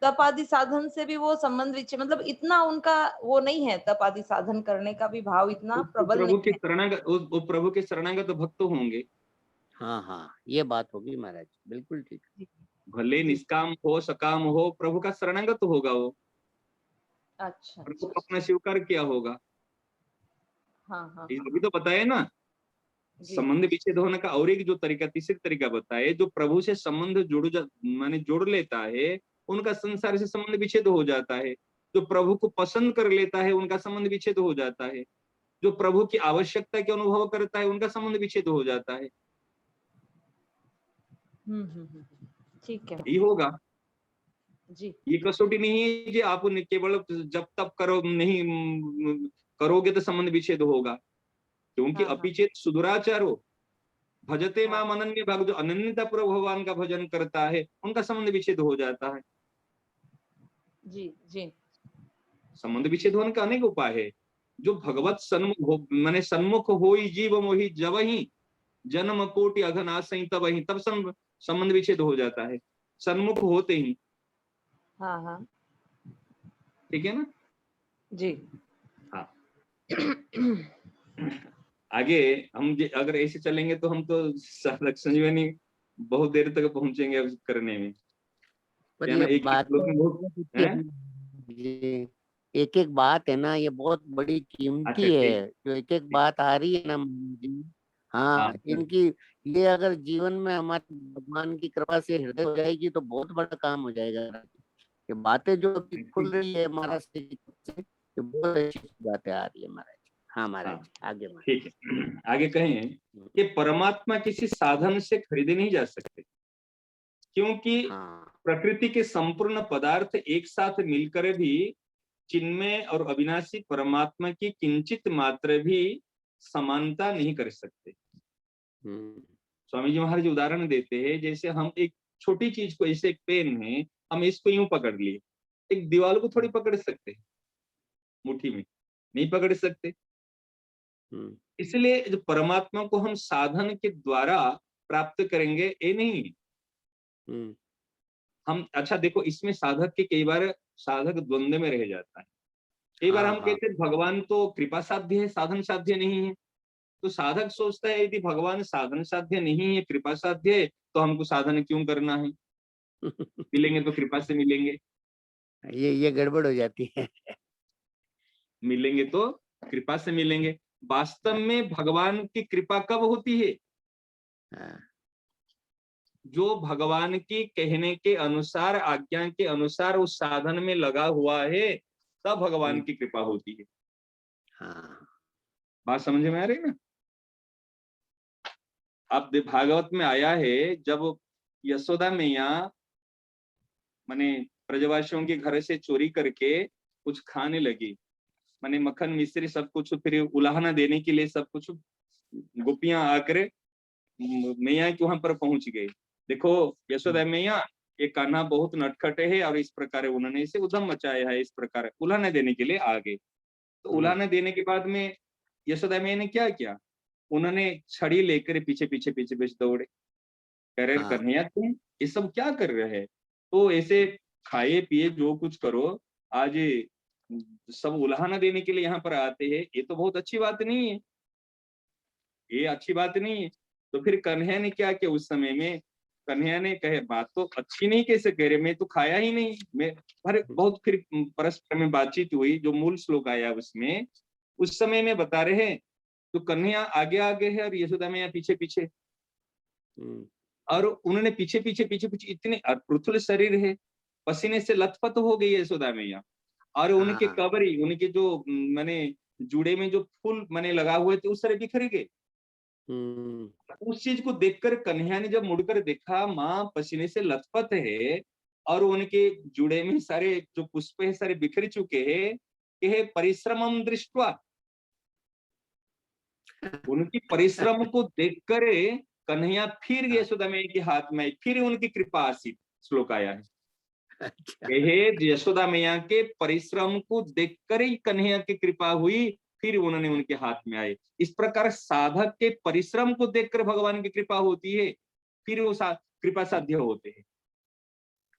तप आदि साधन से भी वो संबंध विच्छेद, मतलब इतना उनका वो नहीं है, तप आदि साधन करने का भी भाव इतना प्रबल प्रभु के नहीं है। शरणागत, वो प्रभु के शरणागत भक्त होंगे। हाँ हाँ, ये बात होगी महाराज, बिल्कुल ठीक। भले निष्काम हो सकाम हो, प्रभु का शरणागत होगा वो। अच्छा प्रभु अच्छा, को अपना स्वीकार किया होगा। हाँ हाँ अभी तो बताया ना, जी, संबंध विच्छेद होने का और एक जो तरीका, तीसरी तरीका बताए, जो प्रभु से संबंध माने जोड़ लेता है उनका संसार से संबंध विच्छेद हो जाता है। जो प्रभु को पसंद कर लेता है उनका संबंध विच्छेद हो जाता है। जो प्रभु की आवश्यकता के अनुभव करता है उनका संबंध विच्छेद हो जाता है। ठीक है ये होगा। जी, ये कसौटी नहीं है कि आप केवल जब तक करो नहीं करोगे तो संबंध विच्छेद होगा, क्योंकि हाँ हाँ अपिचेत सुदुराचारो भजते हाँ, माम अनन्य भाग, जो अनन्यता पूर्वक भगवान का भजन करता है उनका संबंध विच्छेद हो जाता है। जी जी, संबंध विच्छेद होने का अनेक उपाय है। जो भगवत सन्मुख हो, माने सन्मुख हो जीव मोहि जब ही जन्म कोटि अघनाशई तब ही, तब संबंध विच्छेद हो जाता है, सन्मुख होते ही। हाँ हाँ ठीक है ना। जी। हाँ, आगे हम अगर ऐसे चलेंगे तो हम तो साधक संजीवनी बहुत देर तक पहुंचेंगे अब करने में। पर क्या ये ना, एक बात श्लोक में बहुत है। ये एक एक बात है ना, ये बहुत बड़ी अच्छा कीमती है, जो एक एक बात आ रही है ना जी। हाँ, हाँ, इनकी ये अगर जीवन में हमारे भगवान की कृपा से हृदय हो जाएगी तो बहुत बड़ा काम हो जाएगा। ये बातें जो अभी खुल रही है महाराज से, ये बहुत अच्छी बातें आ रही है महाराज। हाँ महाराज, हाँ, आगे महाराज। ठीक है। आगे कहें कि परमात्मा किसी साधन से खरीदे नहीं जा सकते, क्योंकि हाँ प्रकृति के संपूर्ण पदार्थ एक साथ मिलकर भी चिन्मय और अविनाशी परमात्मा की किंचित मात्र भी समानता नहीं कर सकते। स्वामी जी महाराज उदाहरण देते हैं, जैसे हम एक छोटी चीज को, जैसे एक पेन है, हम इसको यूं पकड़ लिए, एक दीवार को थोड़ी पकड़ सकते हैं। मुट्ठी में, नहीं पकड़ सकते। हम्म, इसलिए जो परमात्मा को हम साधन के द्वारा प्राप्त करेंगे ये नहीं है। हम्म, हम अच्छा देखो, इसमें साधक के कई बार साधक द्वंद्व में रह जाता है। कई बार हाँ हम हाँ कहते हैं भगवान तो कृपा साध्य है, साधन साध्य नहीं है। तो साधक सोचता है यदि भगवान साधन साध्य नहीं है, कृपा साध्य है, तो हमको साधन क्यों करना है, मिलेंगे तो कृपा से मिलेंगे, ये गड़बड़ हो जाती है। मिलेंगे तो कृपा से मिलेंगे। वास्तव में भगवान की कृपा कब होती है? हाँ, जो भगवान की कहने के अनुसार, आज्ञा के अनुसार उस साधन में लगा हुआ है, तब भगवान की कृपा होती है। हाँ, बात समझ में आ रही है ना? अब भागवत में आया है, जब यशोदा मैया माने ब्रजवासियों के घर से चोरी करके कुछ खाने लगी, माने मक्खन मिश्री सब कुछ, फिर उलाहना देने के लिए सब कुछ गोपियां आकर मैया के वहां पर पहुंच गई। देखो यशोदा मैया, ये कान्हा बहुत नटखट है और इस प्रकार उन्होंने इसे उधम मचाया है, इस प्रकार उलाहना देने के लिए आ गए। तो उलाहना देने के बाद में यशोदा मैया ने क्या किया, उन्होंने छड़ी लेकर पीछे पीछे पीछे पीछे दौड़े, कह रहे हाँ, कन्हैया तुम ये सब क्या कर रहे हैं, तो ऐसे खाए पिए जो कुछ करो, आज सब उलाहना देने के लिए यहाँ पर आते हैं, ये तो बहुत अच्छी बात नहीं है, ये अच्छी बात नहीं है। तो फिर कन्हैया ने क्या किया, उस समय में कन्हैया ने कहे बात तो अच्छी नहीं कैसे कह रहे, मैं तो खाया ही नहीं, मैं अरे बहुत फिर परस्पर में बातचीत हुई, जो मूल श्लोक आया उसमें उस समय में बता रहे हैं। तो कन्हैया आगे आगे है और यशोदा मैया पीछे पीछे, और उन्होंने पीछे पीछे पीछे पीछे, इतने पृथुल शरीर है, पसीने से लथपथ हो गई है यशोदा मैया, और उनके हाँ, कबरी, उनके जो माने जुड़े में जो फूल माने लगा हुए थे उस तरह बिखर गए। उस चीज को देखकर कन्हैया ने जब मुड़कर देखा, माँ पसीने से लथपथ है और उनके जुड़े में सारे जो पुष्प है सारे बिखर चुके हैं, कि परिश्रमम दृष्टवा, उनकी परिश्रम को देखकर कन्हैया फिर यशोदा मैया के हाथ में, फिर उनकी कृपा आसी श्लोक आया है। यशोदा मैया के परिश्रम को देखकर ही कन्हैया की कृपा हुई, फिर उन्होंने उनके हाथ में आए। इस प्रकार साधक के परिश्रम को देखकर भगवान की कृपा होती है, फिर वो कृपा साध्य होते हैं।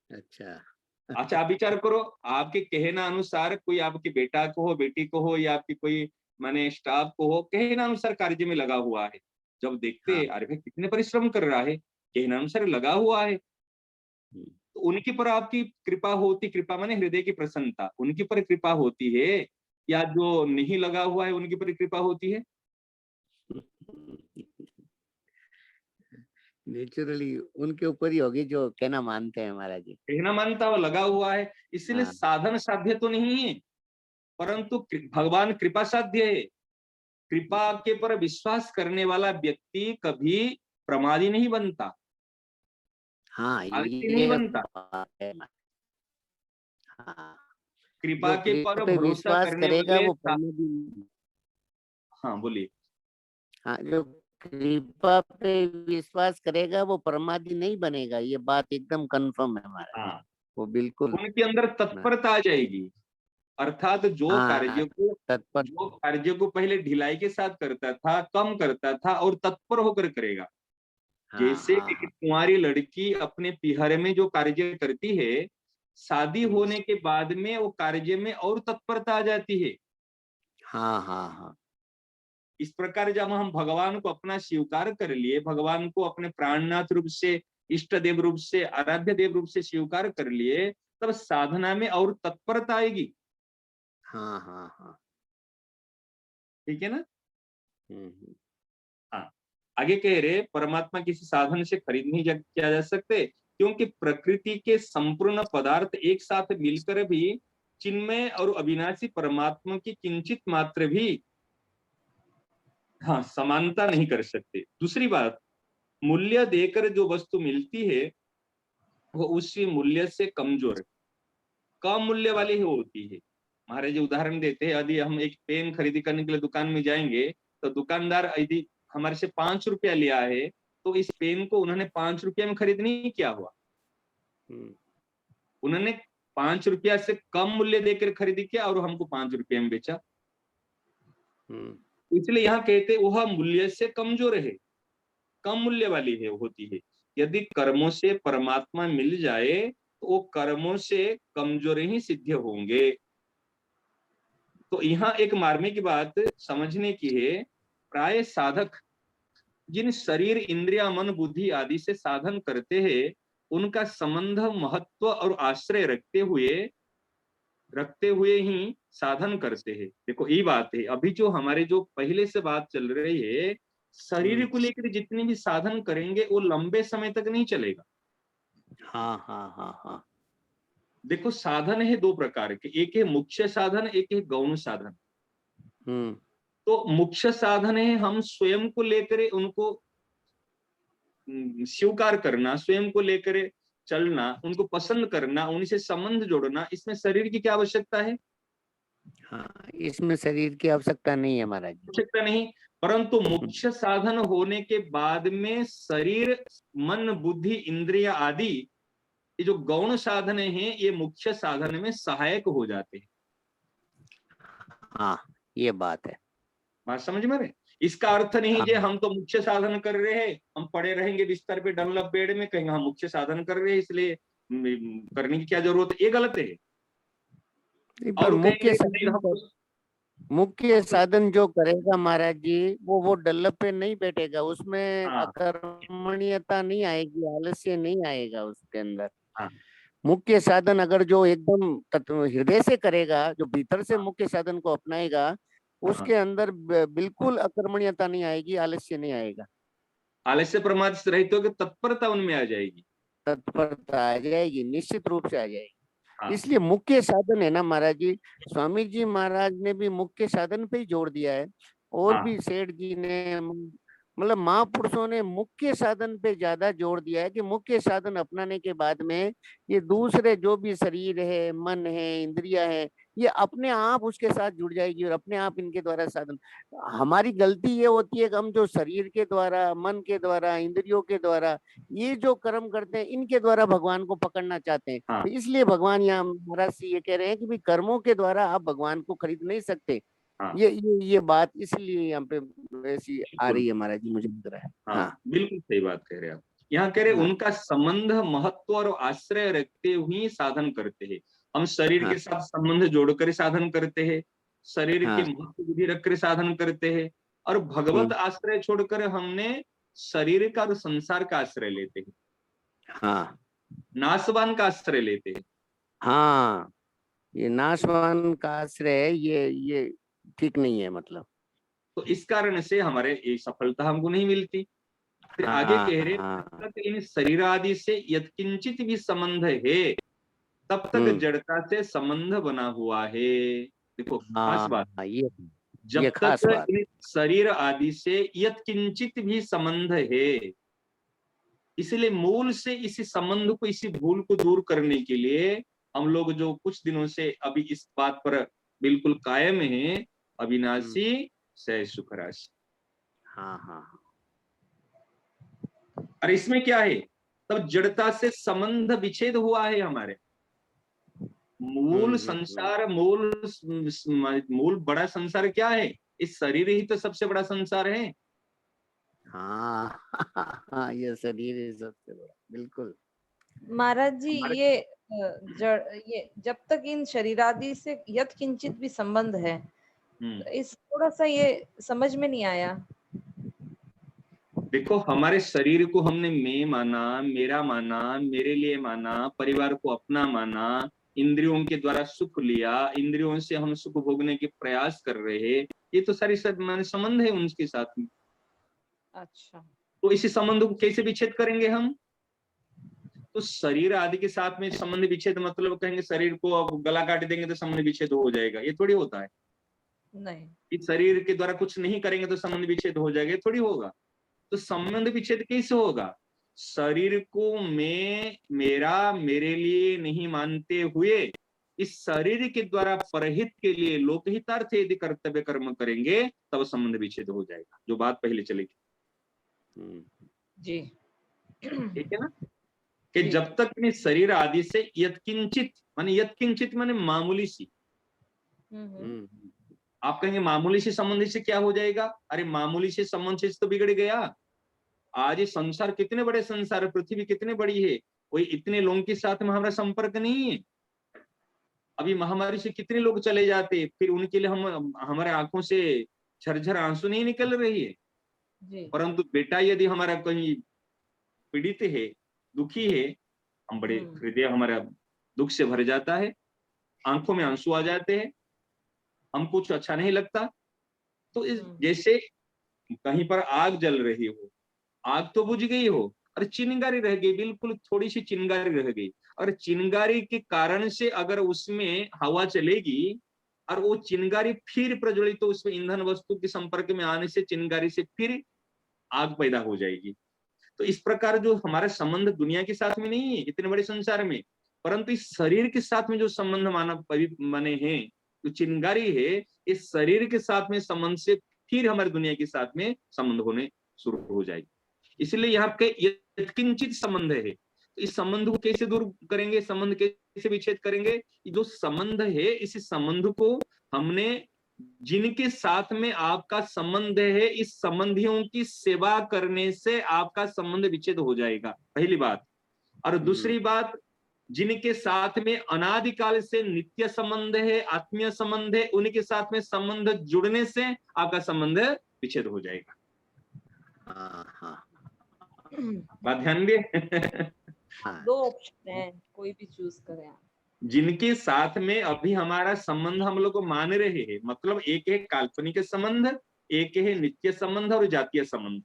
अच्छा आप विचार करो, आपके कहना अनुसार कोई आपके बेटा को हो, बेटी को हो, या आपकी कोई माने स्टाफ को हो, कहना अनुसार कार्य में लगा हुआ है, जब देखते हैं अरे भाई कितने परिश्रम कर रहा है, कहना अनुसार लगा हुआ है, तो उनके पर आपकी कृपा होती, कृपा माने हृदय की प्रसन्नता, उनके पर कृपा होती है, या जो नहीं लगा हुआ है उनके पर कृपा होती है? नेचुरली उनके ऊपर ही होगी जो कहना मानते हैं महाराज जी। कहना मानता हुआ लगा हुआ है, इसलिए हाँ, साधन साध्य तो नहीं है, परंतु भगवान कृपा साध्य है। कृपा के पर विश्वास करने वाला व्यक्ति कभी प्रमादी नहीं बनता, हाँ, आलसी नहीं ये बनता। बात है। हाँ, कृपा जो के कृपा पर पे भरोसा विश्वास करने करेगा वाले वो प्रमादी। हाँ बोलिए। हाँ, जो कृपा पे विश्वास करेगा वो प्रमादी नहीं बनेगा, ये बात एकदम कंफर्म है हमारा। हाँ, वो बिल्कुल। उनके अंदर तत्परता आ जाएगी, अर्थात हाँ, तत्पर। जो कार्य को पहले ढिलाई के साथ करता था, कम करता था, और तत्पर होकर करेगा। हाँ, जैसे हाँ, एक हाँ, कुंवारी लड़की अपने पिहर में जो कार्य करती है, शादी होने के बाद में वो कार्य में और तत्परता आ जाती है। हाँ, हाँ, हाँ, इस प्रकार जब हम भगवान को अपना स्वीकार कर लिए, भगवान को अपने प्राणनाथ रूप से, इष्ट देव रूप से, आराध्य देव रूप से स्वीकार कर लिए, तब साधना में और तत्परता आएगी। हाँ, हाँ, हाँ। ठीक है ना? हम्म, हाँ, आगे कह रहे परमात्मा किसी साधन से खरीद नहीं किया जा सकते, क्योंकि प्रकृति के संपूर्ण पदार्थ एक साथ मिलकर भी चिन्मय और अविनाशी परमात्मा की किंचित मात्र भी हाँ समानता नहीं कर सकते। दूसरी बात, मूल्य देकर जो वस्तु मिलती है वो उसी मूल्य से कमजोर, कम मूल्य वाली ही होती है। महाराज जी उदाहरण देते हैं, यदि हम एक पेन खरीदी करने के लिए दुकान में जाएंगे, तो दुकानदार यदि हमारे से 5 रुपया लिया है, तो इस पेन को उन्होंने 5 रुपया में खरीद नहीं किया हुआ, उन्होंने ₹5 से कम मूल्य देकर खरीदी किया और हमको ₹5 में बेचा। इसलिए यहाँ कहते वह मूल्य से कमजोर है, कम मूल्य वाली है होती है। यदि कर्मों से परमात्मा मिल जाए तो वो कर्मों से कमजोर ही सिद्ध होंगे। तो यहाँ एक मार्मिक बात समझने की है, प्राय साधक जिन शरीर इंद्रिया मन बुद्धि आदि से साधन करते हैं उनका संबंध महत्व और आश्रय रखते हुए ही साधन करते हैं। देखो ये बात है, अभी जो हमारे जो पहले से बात चल रही है, शरीर को लेकर जितने भी साधन करेंगे वो लंबे समय तक नहीं चलेगा। हाँ हाँ हाँ हाँ। देखो साधन है दो प्रकार के, एक है मुख्य साधन, एक है गौण साधन। तो मुख्य साधन है हम स्वयं को लेकर उनको स्वीकार करना, स्वयं को लेकर चलना, उनको पसंद करना, उनसे संबंध जोड़ना, इसमें शरीर की क्या आवश्यकता है? हाँ, इसमें शरीर की आवश्यकता नहीं है महाराज। आवश्यकता नहीं, परंतु मुख्य साधन होने के बाद में शरीर मन बुद्धि इंद्रिय आदि ये जो गौण साधन हैं ये मुख्य साधन में सहायक हो जाते हैं। हाँ ये बात है, बात समझ में रहे? इसका अर्थ नहीं कि हम तो मुख्य साधन कर रहे हैं, हम पड़े रहेंगे बिस्तर पे डनलप बेड में, कहेंगे हम मुख्य साधन कर रहे हैं इसलिए करने की क्या जरूरत है, ये गलत है। पर मुख्य साधन जो करेगा महाराज जी वो डल्लप पे नहीं बैठेगा, उसमें अकर्मण्यता नहीं आएगी, आलस्य नहीं आएगा उसके अंदर। मुख्य साधन अगर जो एकदम हृदय से करेगा, जो भीतर से मुख्य साधन को अपनाएगा, उसके अंदर बिल्कुल अकर्मण्यता नहीं आएगी, आलस्य नहीं आएगा। आलस्य प्रमाद से रहित होकर तत्परता उनमें आ जाएगी, तत्परता आ जाएगी, निश्चित रूप से आ जाएगी। इसलिए मुख्य साधन है ना महाराज जी, स्वामी जी महाराज ने भी मुख्य साधन पे ही जोड़ दिया है, और भी सेठ जी ने, मतलब महापुरुषों ने मुख्य साधन पे ज्यादा जोर दिया है कि मुख्य साधन अपनाने के बाद में ये दूसरे जो भी शरीर है, मन है, इंद्रिया है, ये अपने आप उसके साथ जुड़ जाएगी और अपने आप इनके द्वारा साधन। हमारी गलती ये होती है कि हम जो शरीर के द्वारा, मन के द्वारा, इंद्रियों के द्वारा ये जो कर्म करते हैं, इनके द्वारा भगवान को पकड़ना चाहते हैं। तो इसलिए भगवान यहाँ महाराज से ये कह रहे हैं कि भाई कर्मों के द्वारा आप भगवान को खरीद नहीं सकते। ये बात इसलिए यहाँ पे ऐसी आ रही है महाराज जी, मुझे लग रहा है। हाँ बिल्कुल सही बात कह रहे हैं आप। यहाँ कह रहे उनका संबंध महत्व और आश्रय रखते हुए साधन करते हैं। हम शरीर के साथ संबंध जोड़कर साधन करते हैं, शरीर के महत्व बुद्धि रखकर साधन करते हैं, और भगवत आश्रय छोड़कर हमने शरीर का और संसार का आश्रय लेते हैं, नाशवान का आश्रय लेते हैं। हाँ, ये नाशवान का आश्रय है, ये ठीक नहीं है मतलब। तो इस कारण से हमारे ये सफलता हमको नहीं मिलती। फिर आगे कह रहे तब तक इन शरीर आदि से यत्किंचित भी संबंध है तब तक जड़ता से संबंध बना हुआ है। देखो खास बात, जब तक इन शरीर आदि से यत्किंचित भी संबंध है, इसलिए मूल से इसी संबंध को, इसी भूल को दूर करने के लिए हम लोग जो कुछ दिनों से अभी इस बात पर बिल्कुल कायम है, अविनाशी सह सुख राशि। और इसमें क्या है, तब जड़ता से संबंध विच्छेद हुआ है हमारे। मूल संसार, मूल बड़ा संसार क्या है? इस शरीर ही तो सबसे बड़ा संसार है। ये शरीर है सबसे बड़ा, बिल्कुल महाराज जी। ये जब तक इन शरीरादि से यत् किंचित भी संबंध है, तो इस थोड़ा सा ये समझ में नहीं आया। देखो हमारे शरीर को हमने मैं माना, मेरा माना, मेरे लिए माना, परिवार को अपना माना, इंद्रियों के द्वारा सुख लिया, इंद्रियों से हम सुख भोगने के प्रयास कर रहे हैं, ये तो सारी संबंध है उनके साथ में। अच्छा, तो इसी संबंध को कैसे विच्छेद करेंगे हम? तो शरीर आदि के साथ में संबंध विच्छेद मतलब कहेंगे शरीर को अब गला काट देंगे तो संबंध विच्छेद हो जाएगा, ये थोड़ी होता है। नहीं, इस शरीर के द्वारा कुछ नहीं करेंगे तो संबंध विच्छेद हो जाएगा, ये थोड़ी होगा। तो संबंध विच्छेद कैसे होगा? शरीर को मैं, मेरा, मेरे लिए नहीं मानते हुए इस शरीर के द्वारा परहित के लिए लोकहितार्थ यदि कर्तव्य कर्म करेंगे तब संबंध विच्छेद हो जाएगा, जो बात पहले चलेगी। जी ठीक है ना? कि जब तक अपने शरीर आदि से यत्किंचित माने मामूली सी, आप कहेंगे मामूली से संबंध से क्या हो जाएगा? अरे मामूली से संबंध से तो बिगड़ गया। आज ये संसार कितने बड़े संसार है, पृथ्वी कितने बड़ी है, कोई इतने लोगों के साथ में हमारा संपर्क नहीं है। अभी महामारी से कितने लोग चले जाते, फिर उनके लिए हम हमारे आंखों से झरझर आंसू नहीं निकल रही है जी। परंतु बेटा यदि हमारा कहीं पीड़ित है, दुखी है, हम बड़े हृदय हमारा दुख से भर जाता है, आंखों में आंसू आ जाते हैं, हम कुछ अच्छा नहीं लगता। तो इस जैसे कहीं पर आग जल रही हो, आग तो बुझ गई हो और चिंगारी रह गई, बिल्कुल थोड़ी सी चिंगारी रह गई, और चिंगारी के कारण से अगर उसमें हवा चलेगी और वो चिंगारी फिर प्रज्वलित, तो उसमें ईंधन वस्तु के संपर्क में आने से चिंगारी से फिर आग पैदा हो जाएगी। तो इस प्रकार जो हमारा संबंध दुनिया के साथ में नहीं है इतने बड़े संसार में, परंतु इस शरीर के साथ में जो संबंध माने हैं, जो चिंगारी है, इस शरीर के साथ में संबंध से फिर हमारे दुनिया के साथ में संबंध होने शुरू हो जाएगी। इसलिए यहाँ पे यत्किंचित संबंध है। तो इस संबंध को कैसे दूर करेंगे, संबंध कैसे विच्छेद करेंगे? जो संबंध है, इस संबंध को हमने, जिनके साथ में आपका संबंध है, इस संबंधियों की सेवा करने से आपका संबंध विच्छेद हो जाएगा, पहली बात। और दूसरी बात, जिनके साथ में अनादिकाल से नित्य संबंध है, आत्मीय संबंध है, उनके साथ में संबंध जुड़ने से आपका संबंध विच्छेद हो जाएगा। बात ध्यान दिए। दो ऑप्शन है, कोई भी चूज करें आप। जिनके साथ में अभी हमारा संबंध हम लोग को मान रहे हैं, मतलब एक है काल्पनिक संबंध, एक है नित्य संबंध और जातीय संबंध।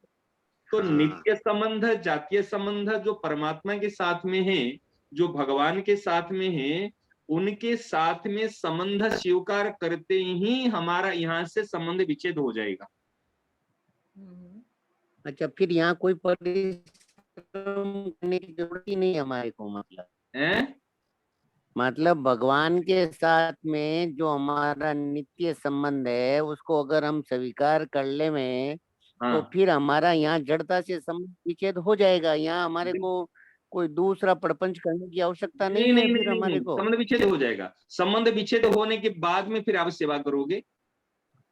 तो नित्य संबंध, जातीय संबंध जो परमात्मा के साथ में है, जो भगवान के साथ में है, उनके साथ में संबंध स्वीकार करते ही हमारा यहाँ से संबंध विच्छेद हो जाएगा। अच्छा, फिर यहाँ कोई परिश्रम करने की जरूरत ही नहीं हमारे को, मतलब भगवान के साथ में जो हमारा नित्य संबंध है उसको अगर हम स्वीकार कर ले में, तो फिर हमारा यहाँ जड़ता से संबंध विच्छेद हो जाएगा। यहाँ हमारे को कोई दूसरा प्रपंच करने की आवश्यकता नहीं है। फिर हमारे को संबंध विच्छेद हो जाएगा। संबंध विच्छेद होने के बाद में फिर आप सेवा करोगे।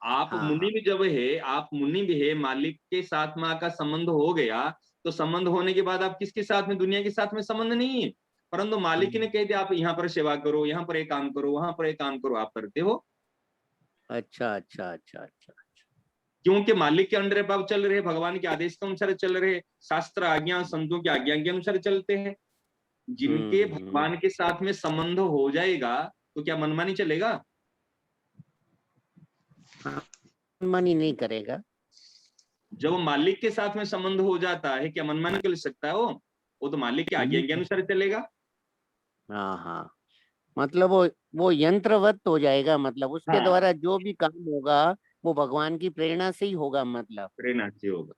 आप मुनि भी जब है, आप मुनि भी है, मालिक के साथ में आपका संबंध हो गया, तो संबंध होने के बाद आप किसके साथ में, दुनिया के साथ में संबंध नहीं है, परंतु मालिक ने कह दिया आप यहाँ पर सेवा करो, यहाँ पर एक काम करो, वहां पर एक काम करो, आप करते हो। अच्छा अच्छा अच्छा अच्छा, क्योंकि मालिक के अंडर आप चल रहे, भगवान के आदेश के अनुसार चल रहे, शास्त्र आज्ञा संतों की आज्ञा के अनुसार चलते हैं। जिनके भगवान के साथ में संबंध हो जाएगा तो क्या मनमानी चलेगा? मनमानी नहीं करेगा। जब मालिक के साथ में संबंध हो जाता है, क्या मनमानी कर सकता है? वो तो मालिक की आज्ञा के अनुसार चलेगा। हाँ, मतलब वो यंत्रवत हो जाएगा, मतलब उसके द्वारा जो भी काम होगा वो भगवान की प्रेरणा से ही होगा, मतलब प्रेरणा से होगा।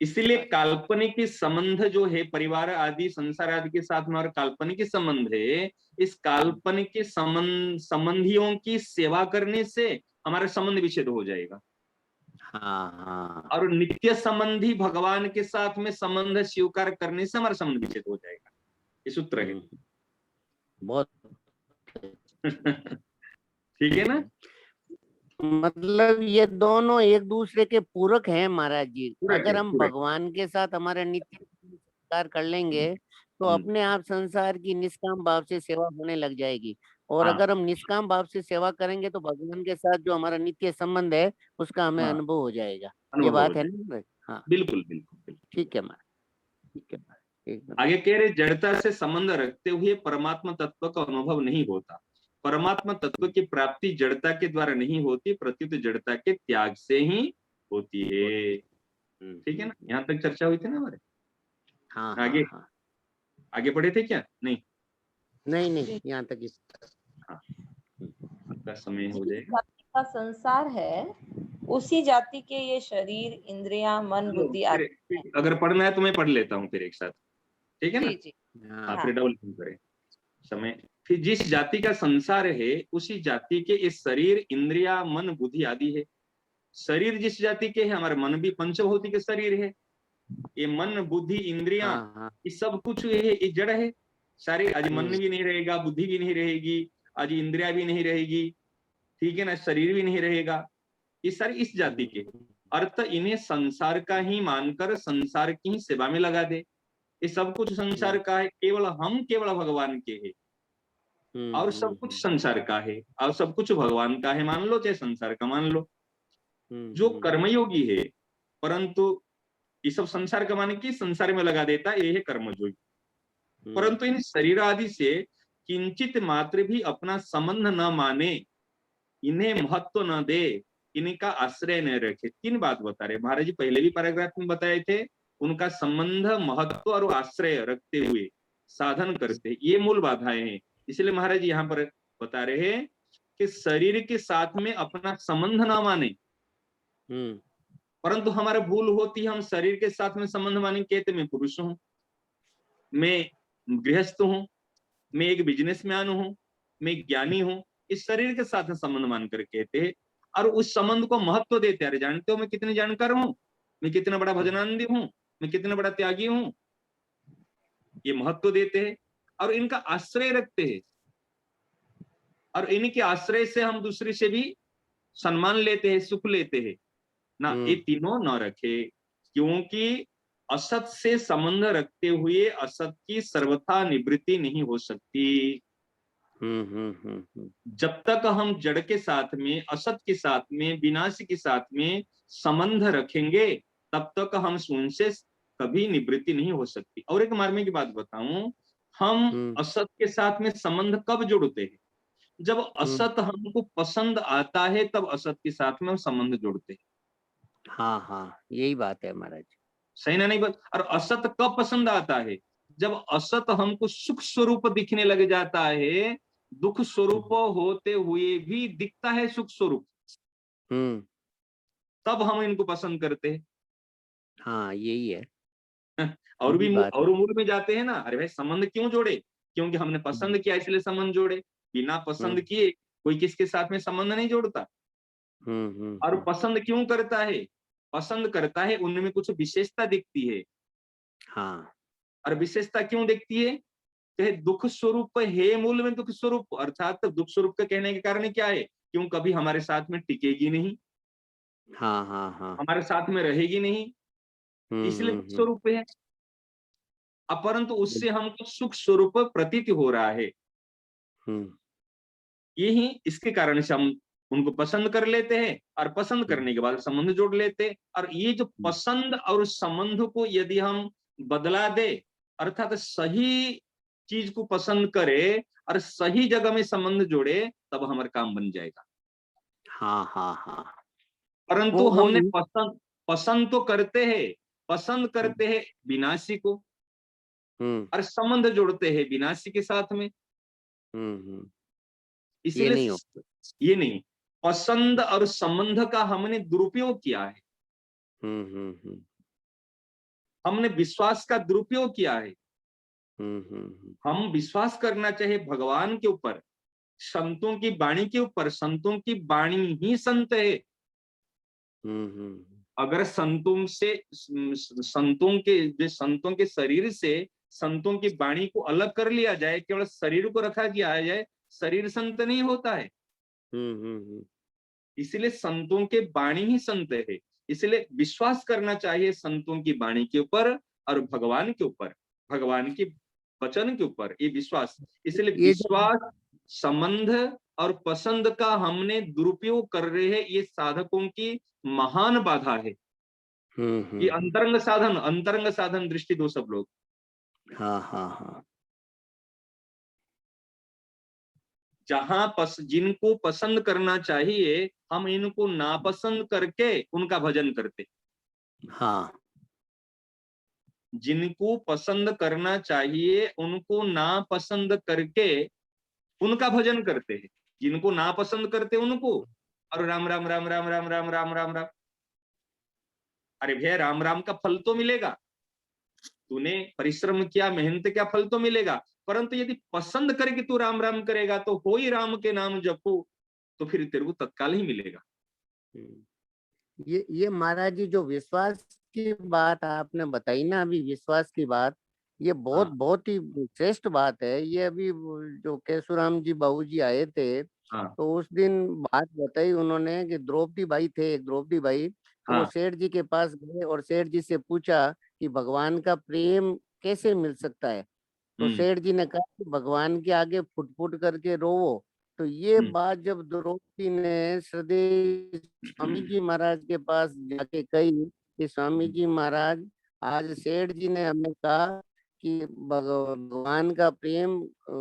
इसलिए काल्पनिक संबंध जो है परिवार आदि संसार आदि के साथ में, और काल्पनिक संबंध है, इस काल्पनिक संबंधियों की सेवा करने से हमारा संबंध विच्छेद हो जाएगा। और नित्य संबंधी भगवान के साथ में संबंध स्वीकार करने से हमारा संबंध विच्छेद हो जाएगा। ये सूत्र है। बहुत ठीक है ना? मतलब ये दोनों एक दूसरे के पूरक हैं महाराज जी। अगर हम भगवान के साथ हमारा नित्य स्वीकार कर लेंगे तो अपने आप संसार की निष्काम भाव से सेवा होने लग जाएगी, और अगर हम निष्काम भाव से सेवा करेंगे तो भगवान के साथ जो हमारा नित्य संबंध है उसका हमें अनुभव हो जाएगा। ये बात है ना? हाँ, बिल्कुल बिल्कुल ठीक है महाराज, ठीक है महाराज। आगे कह रहे, जड़ता से संबंध रखते हुए परमात्मा तत्व का अनुभव नहीं होता। परमात्मा तत्व की प्राप्ति जड़ता के द्वारा नहीं होती, प्रत्युत जड़ता के त्याग से ही होती है। ठीक है ना? यहाँ तक चर्चा हुई थी ना हमारे? आगे आगे बढ़े थे क्या? नहीं, यहाँ तक आपका समय हो जाएगा। का संसार है, उसी जाति के ये शरीर, इंद्रियां, मन, बुद्धि आदि। अगर पढ़ना है तो मैं पढ़ लेता हूँ फिर एक साथ, ठीक है ना? जी। फिर डबल करें समय। फिर जिस जाति का संसार है उसी जाति के इस शरीर, इंद्रिया, मन, बुद्धि आदि है। शरीर जिस जाति के है, हमारा मन भी पंचभौतिक शरीर है। ये मन बुद्धि इंद्रियां, हाँ हाँ ये सब कुछ ये जड़ है सारे। आज मन भी नहीं रहेगा, बुद्धि भी नहीं रहेगी, आज इंद्रिया भी नहीं रहेगी, ठीक है ना, शरीर भी नहीं रहेगा, ये सारे इस जाति के। अर्थ इन्हें संसार का ही मानकर संसार की ही सेवा में लगा दे। ये सब कुछ संसार का है, केवल भगवान के है, और सब कुछ संसार का है, और सब कुछ भगवान का है मान लो, चाहे संसार का मान लो। जो कर्मयोगी है, परंतु ये सब संसार का मान के संसार में लगा देता है, ये है कर्मयोगी। परंतु इन शरीर आदि से किंचित मात्र भी अपना संबंध न माने, इन्हें महत्व न दे, इनका आश्रय न रखे। तीन बात बता रहे महाराज जी, पहले भी पैराग्राफ में बताए थे। उनका संबंध, महत्व और आश्रय रखते हुए साधन करते, ये मूल बाधाएं हैं। इसलिए महाराज जी यहाँ पर बता रहे हैं कि शरीर के साथ में अपना संबंध ना माने। परंतु हमारा भूल होती है, हम शरीर के साथ में संबंध माने, कहते मैं पुरुष हूं, मैं गृहस्थ हूं, मैं एक बिजनेसमैन हूं, मैं ज्ञानी हूं, इस शरीर के साथ संबंध मानकर कहते हैं, और उस संबंध को महत्व देते हैं। अरे जानते हो मैं कितने जानकार हूं, मैं कितना बड़ा भजनानंदी हूं, मैं कितना बड़ा त्यागी हूं, ये महत्व देते हैं और इनका आश्रय रखते हैं, और इनके आश्रय से हम दूसरे से भी सम्मान लेते हैं, सुख लेते हैं ना। ये तीनों न रखे, क्योंकि असत से संबंध रखते हुए असत की सर्वथा निवृत्ति नहीं हो सकती। जब तक हम जड़ के साथ में, असत के साथ में, विनाश के साथ में संबंध रखेंगे, तब तक हम उनसे कभी निवृत्ति नहीं हो सकती। और एक मार्मिक बात बताऊं, हम असत के साथ में संबंध कब जोड़ते हैं? जब असत हमको पसंद आता है, तब असत के साथ में हम संबंध जोड़ते हैं। हाँ हाँ, यही बात है महाराज। सही ना? नहीं बात। और असत कब पसंद आता है? जब असत हमको सुख स्वरूप दिखने लग जाता है, दुख स्वरूप होते हुए भी दिखता है सुख स्वरूप, तब हम इनको पसंद करते हैं। हाँ यही है। और भी और मूल में जाते हैं ना, अरे भाई संबंध क्यों जोड़े? क्योंकि हमने पसंद किया इसलिए संबंध जोड़े। बिना पसंद किए कोई किसके साथ में संबंध नहीं जोड़ता। और पसंद क्यों करता है? पसंद करता है उनमें कुछ विशेषता दिखती है। हाँ। और विशेषता क्यों दिखती है? चाहे दुख स्वरूप है, मूल में दुख स्वरूप, अर्थात दुख स्वरूप का कहने के कारण क्या है? क्यों कभी हमारे साथ में टिकेगी नहीं, हाँ हाँ हाँ, हमारे साथ में रहेगी नहीं, इसलिए दुख स्वरूप है। अपरंतु उससे हमको सुख स्वरूप प्रतीत हो रहा है, यही इसके कारण से हम उनको पसंद कर लेते हैं, और पसंद करने के बाद संबंध जोड़ लेते हैं। और ये जो पसंद और संबंध को यदि हम बदला दे, अर्थात सही चीज को पसंद करे और सही जगह में संबंध जोड़े, तब हमारा काम बन जाएगा। हाँ हाँ हाँ। परंतु हमने पसंद तो करते हैं, पसंद करते हैं विनाशी को, और संबंध जोड़ते हैं विनाशी के साथ में। इसलिए ये नहीं, पसंद और संबंध का हमने दुरुपयोग किया है, हमने विश्वास का दुरुपयोग किया है। हम विश्वास करना चाहिए भगवान के ऊपर, संतों की वाणी के ऊपर। संतों की वाणी ही संत है। अगर संतों के शरीर से संतों की वाणी को अलग कर लिया जाए, केवल शरीर को रखा किया जाए, शरीर संत नहीं होता है। इसलिए संतों के वाणी ही संत है। इसलिए विश्वास करना चाहिए संतों की वाणी के ऊपर और भगवान के ऊपर, भगवान के वचन के ऊपर, ये विश्वास। इसलिए विश्वास, संबंध और पसंद का हमने दुरुपयोग कर रहे हैं, ये साधकों की महान बाधा है। ये अंतरंग साधन दृष्टि दो सब लोग। हाँ हाँ हाँ। जहां जिनको पसंद करना चाहिए, हम इनको नापसंद करके उनका भजन करते। हाँ। जिनको पसंद करना चाहिए उनको नापसंद करके उनका भजन करते हैं, जिनको नापसंद करते उनको और राम राम राम राम राम राम राम राम राम। अरे भैया, राम राम का फल तो मिलेगा, तूने परिश्रम किया, मेहनत किया, फल तो मिलेगा। परंतु यदि पसंद करके तू राम राम करेगा, तो हो ही राम के नाम जपो, तो फिर तेरे को तत्काल ही मिलेगा। ये महाराज जी जो विश्वास की बात आपने बताई ना अभी, विश्वास की बात, ये बहुत हाँ बहुत ही श्रेष्ठ बात है। ये अभी जो केशुराम जी बाबू जी आए थे, हाँ तो उस दिन बात बताई उन्होंने कि द्रौपदी बाई थे, एक द्रौपदी बाई, तो वो हाँ। सेठ जी के पास गए और सेठ जी से पूछा कि भगवान का प्रेम कैसे मिल सकता है। तो हम्म सेठ जी ने कहा कि भगवान के आगे फुट फुट करके रोवो। तो ये हम्म बात जब द्रौपदी ने श्रद्धेय स्वामी जी महाराज के पास जाके कही कि स्वामी जी महाराज, आज सेठ जी ने हमें कहा कि भगवान का प्रेम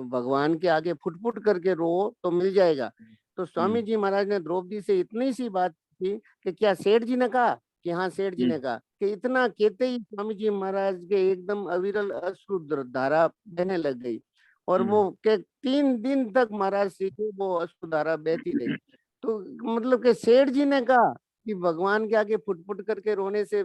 भगवान के आगे फुट फुट करके रो तो मिल जाएगा। तो स्वामी हम्म जी महाराज ने द्रौपदी से इतनी सी बात की कि क्या सेठ जी ने कहा, कि हाँ सेठ जी हम्म ने कहा, कि इतना कहते ही स्वामी जी महाराज के एकदम अविरल अश्रु धारा बहने लग गई। और हम्म वो के 3 दिन तक महाराज श्री की वो अश्रु धारा बहती रही। तो मतलब कि सेठ जी ने कहा कि भगवान के आगे फुट फुट करके रोने से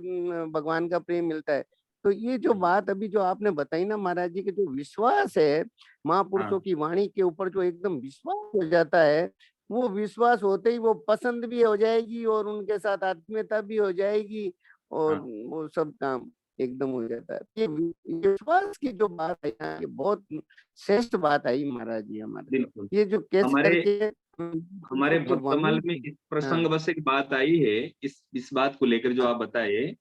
भगवान का प्रेम मिलता है। तो ये जो बात अभी जो आपने बताई ना महाराज जी, के जो विश्वास है महापुरुषों हाँ की वाणी के ऊपर, जो एकदम विश्वास हो जाता है, वो विश्वास होते ही वो पसंद भी हो जाएगी और उनके साथ आत्मीयता भी हो जाएगी और हाँ वो सब काम एकदम हो जाता है। ये विश्वास की जो बात है ना, ये बहुत श्रेष्ठ बात आई महाराज जी हमारे तो। बिल्कुल। ये जो कैसे हमारे करके हमारे जो भक्तमाल वर्णन में की। इस हाँ प्रसंग बस एक बात आई है, इस बात को लेकर जो हाँ आप बताए, हाँ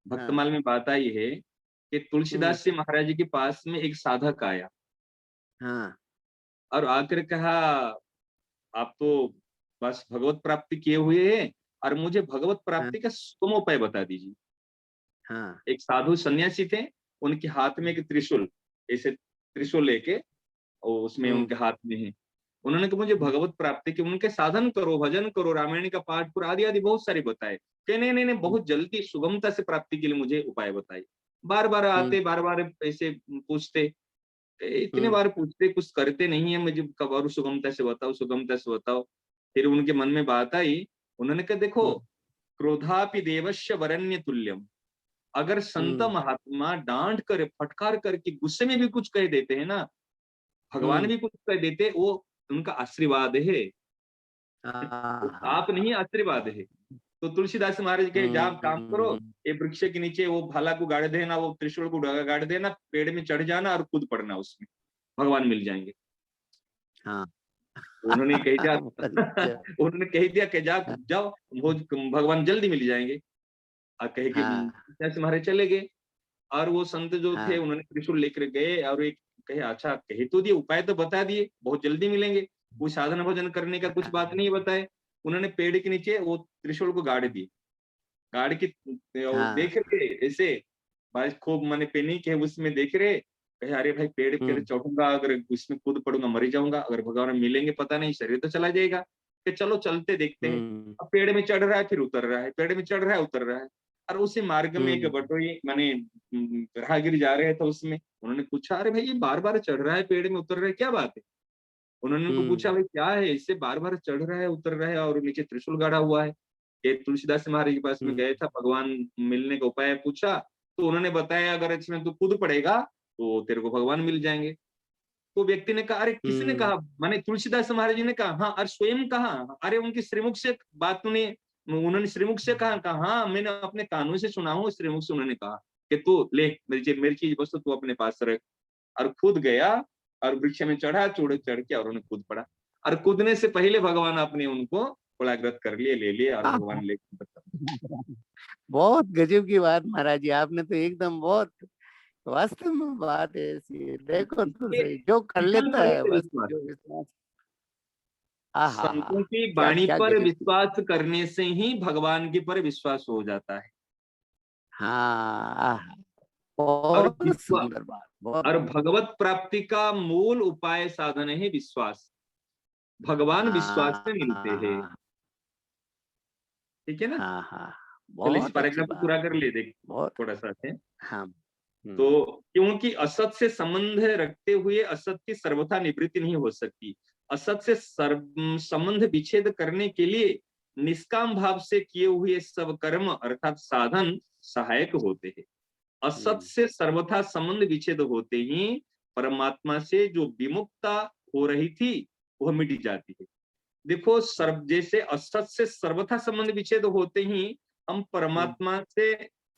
भक्तमाल में बात आई है कि हम्म, तुलसीदास जी महाराज जी के पास में एक साधक आया हाँ और आकर कहा, आप तो बस भगवत प्राप्ति किए हुए हैं और मुझे भगवत हाँ प्राप्ति का सुगम उपाय बता दीजिए। हाँ एक साधु सन्यासी थे, उनके हाथ में एक त्रिशूल, ऐसे त्रिशूल लेके और उसमें हम्म उनके हाथ में है। उन्होंने कहा मुझे हम्म भगवत प्राप्ति के उनके साधन करो, भजन करो, रामायण का पाठ करो, आदि आदि बहुत सारे बताए कि नहीं नहीं नहीं, बहुत जल्दी सुगमता से प्राप्ति के लिए मुझे उपाय बताइए। बार बार हम्म आते, बार बार ऐसे पूछते, इतने हम्म बार पूछते, कुछ करते नहीं है, मुझे कब और सुगमता से बताओ, सुगमता से बताओ। फिर उनके मन में बात आई, उन्होंने कहा देखो, हम्म क्रोधापि देवस्य वरण्य तुल्यम, अगर संत हम्म महात्मा डांट कर फटकार करके गुस्से में भी कुछ कह देते हैं ना, भगवान हम्म, भी कुछ कह देते, वो उनका आशीर्वाद है, वो आप हाँ, नहीं आशीर्वाद है। तो तुलसीदास महाराज कहे जा काम करो, हम्म, ये वृक्ष के नीचे वो भाला को गाड़ देना, वो त्रिशूल को गाड़ देना, पेड़ में चढ़ जाना और कूद पड़ना, उसमें भगवान मिल जाएंगे। हाँ। उन्होंने कह दिया अच्छा, उन्होंने कह दिया कि जा जाओ, भगवान जल्दी मिल जाएंगे। और कहे कि हाँ जैसे महाराज चले गए। और वो संत जो थे हाँ उन्होंने त्रिशूल लेकर गए और एक कहे अच्छा कहे तो दिए, उपाय तो बता दिए, बहुत जल्दी मिलेंगे, कोई साधन भजन करने का कुछ बात नहीं बताए। उन्होंने पेड़ के नीचे वो त्रिशूल को गाड़ दिए, गाड़ के वो हाँ देख रहे ऐसे, भाई खूब माने पेनी के उसमें देख रहे, कहे अरे भाई पेड़ पे हम्म चढ़ूंगा, अगर उसमें कूद पड़ूंगा मर जाऊंगा, अगर भगवान मिलेंगे पता नहीं, शरीर तो चला जाएगा, कि चलो चलते देखते हैं। हम्म अब पेड़ में चढ़ रहा है फिर उतर रहा है, पेड़ में चढ़ रहा है उतर रहा है। और उसी मार्ग में एक हम्म बटोई माने राहगीर जा रहे थे, उसमें उन्होंने पूछा अरे भाई ये बार बार चढ़ रहा है पेड़ में उतर रहा है, क्या बात है। उन्होंने उनको पूछा हम्म भाई क्या है, इससे बार बार चढ़ रहा है उतर रहा है और नीचे त्रिशूल गाड़ा हुआ है। ये तुलसीदास महाराज के पास में हम्म गए था, भगवान मिलने का उपाय पूछा, तो उन्होंने बताया अगर इसमें तू कूद पड़ेगा तो तेरे को भगवान मिल जाएंगे। तो व्यक्ति ने कहा अरे किसने हम्म कहा, माने तुलसीदास महाराज जी ने कहा हाँ, और स्वयं कहा, अरे उनकी श्रीमुख से बात उन्हें, उन्होंने श्रीमुख से कहा हाँ मैंने अपने कानों से सुना हूँ, श्रीमुख से उन्होंने कहा कि तू ले मेरी चीज बस तू अपने पास रख। और खुद गया और वृक्ष में चढ़ा, चढ़ के और उन्हें कूद पड़ा। और कूदने से पहले भगवान आपने उनको कुलाग्रत कर लिए, ले लिए और हाँ। भगवान ले। बहुत गजब की बात महाराज जी, आपने तो एकदम बहुत वास्तव में बात है ऐसी है। देखो तो ये सही, जो कर विशाल लेता पड़े है थे बस, विश्वास, जो विश्वास। हाँ हाँ संतों हाँ, की क्या वाणी क्या पर गजब की। विश्वास करने से ही भगवान के पर विश्वास हो जाता है। हाँ हाँ, और बहुत विश्वास सुंदर बात, बहुत और सुंदर। भगवत प्राप्ति का मूल उपाय साधन है विश्वास, भगवान विश्वास से हाँ मिलते हैं। हाँ ठीक है ना। हाँ हाँ, चलिए इस बहुत अच्छी पैराग्राफ को बात, पूरा कर ले देख बहुत। थोड़ा सा है। हाँ तो क्योंकि असत से संबंध रखते हुए असत की सर्वथा निवृत्ति नहीं हो सकती, असत से संबंध विच्छेद करने के लिए निष्काम भाव से किए हुए सब कर्म अर्थात साधन सहायक होते हैं। असत हम्म, से सर्वथा संबंध विच्छेद होते ही परमात्मा से जो विमुक्ता हो रही थी वह मिट जाती है। देखो सर्व जैसे असत से सर्वथा संबंध विच्छेद होते ही हम हम्म, परमात्मा से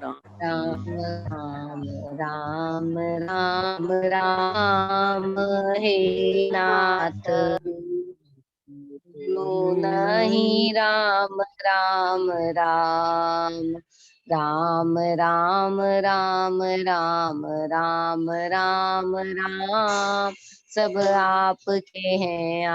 Ram राम राम राम राम राम हे नाथ नो नहीं राम राम राम राम राम राम राम राम राम राम सब आपके हैं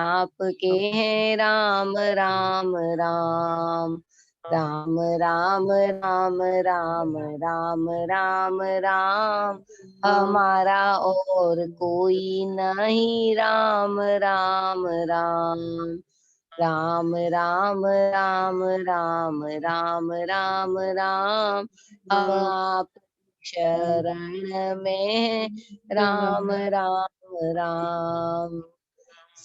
राम राम राम राम राम राम राम राम राम राम हमारा और कोई नहीं राम राम राम राम राम राम राम राम राम राम हम आप शरण में राम राम राम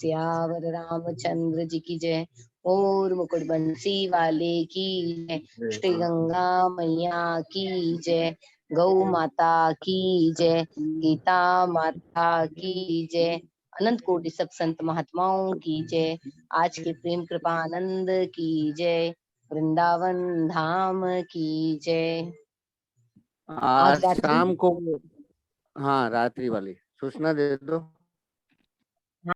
सियावर रामचंद्र जी की जय और मुकुट बंसी वाले की जय श्री गंगा मैया की जय गौ माता की जय गीता माता की जय अनंत कोटि सब संत महात्माओं की जय आज के प्रेम कृपा आनंद की जय वृंदावन धाम की जय आज शाम को हाँ रात्रि वाली सूचना दे दो।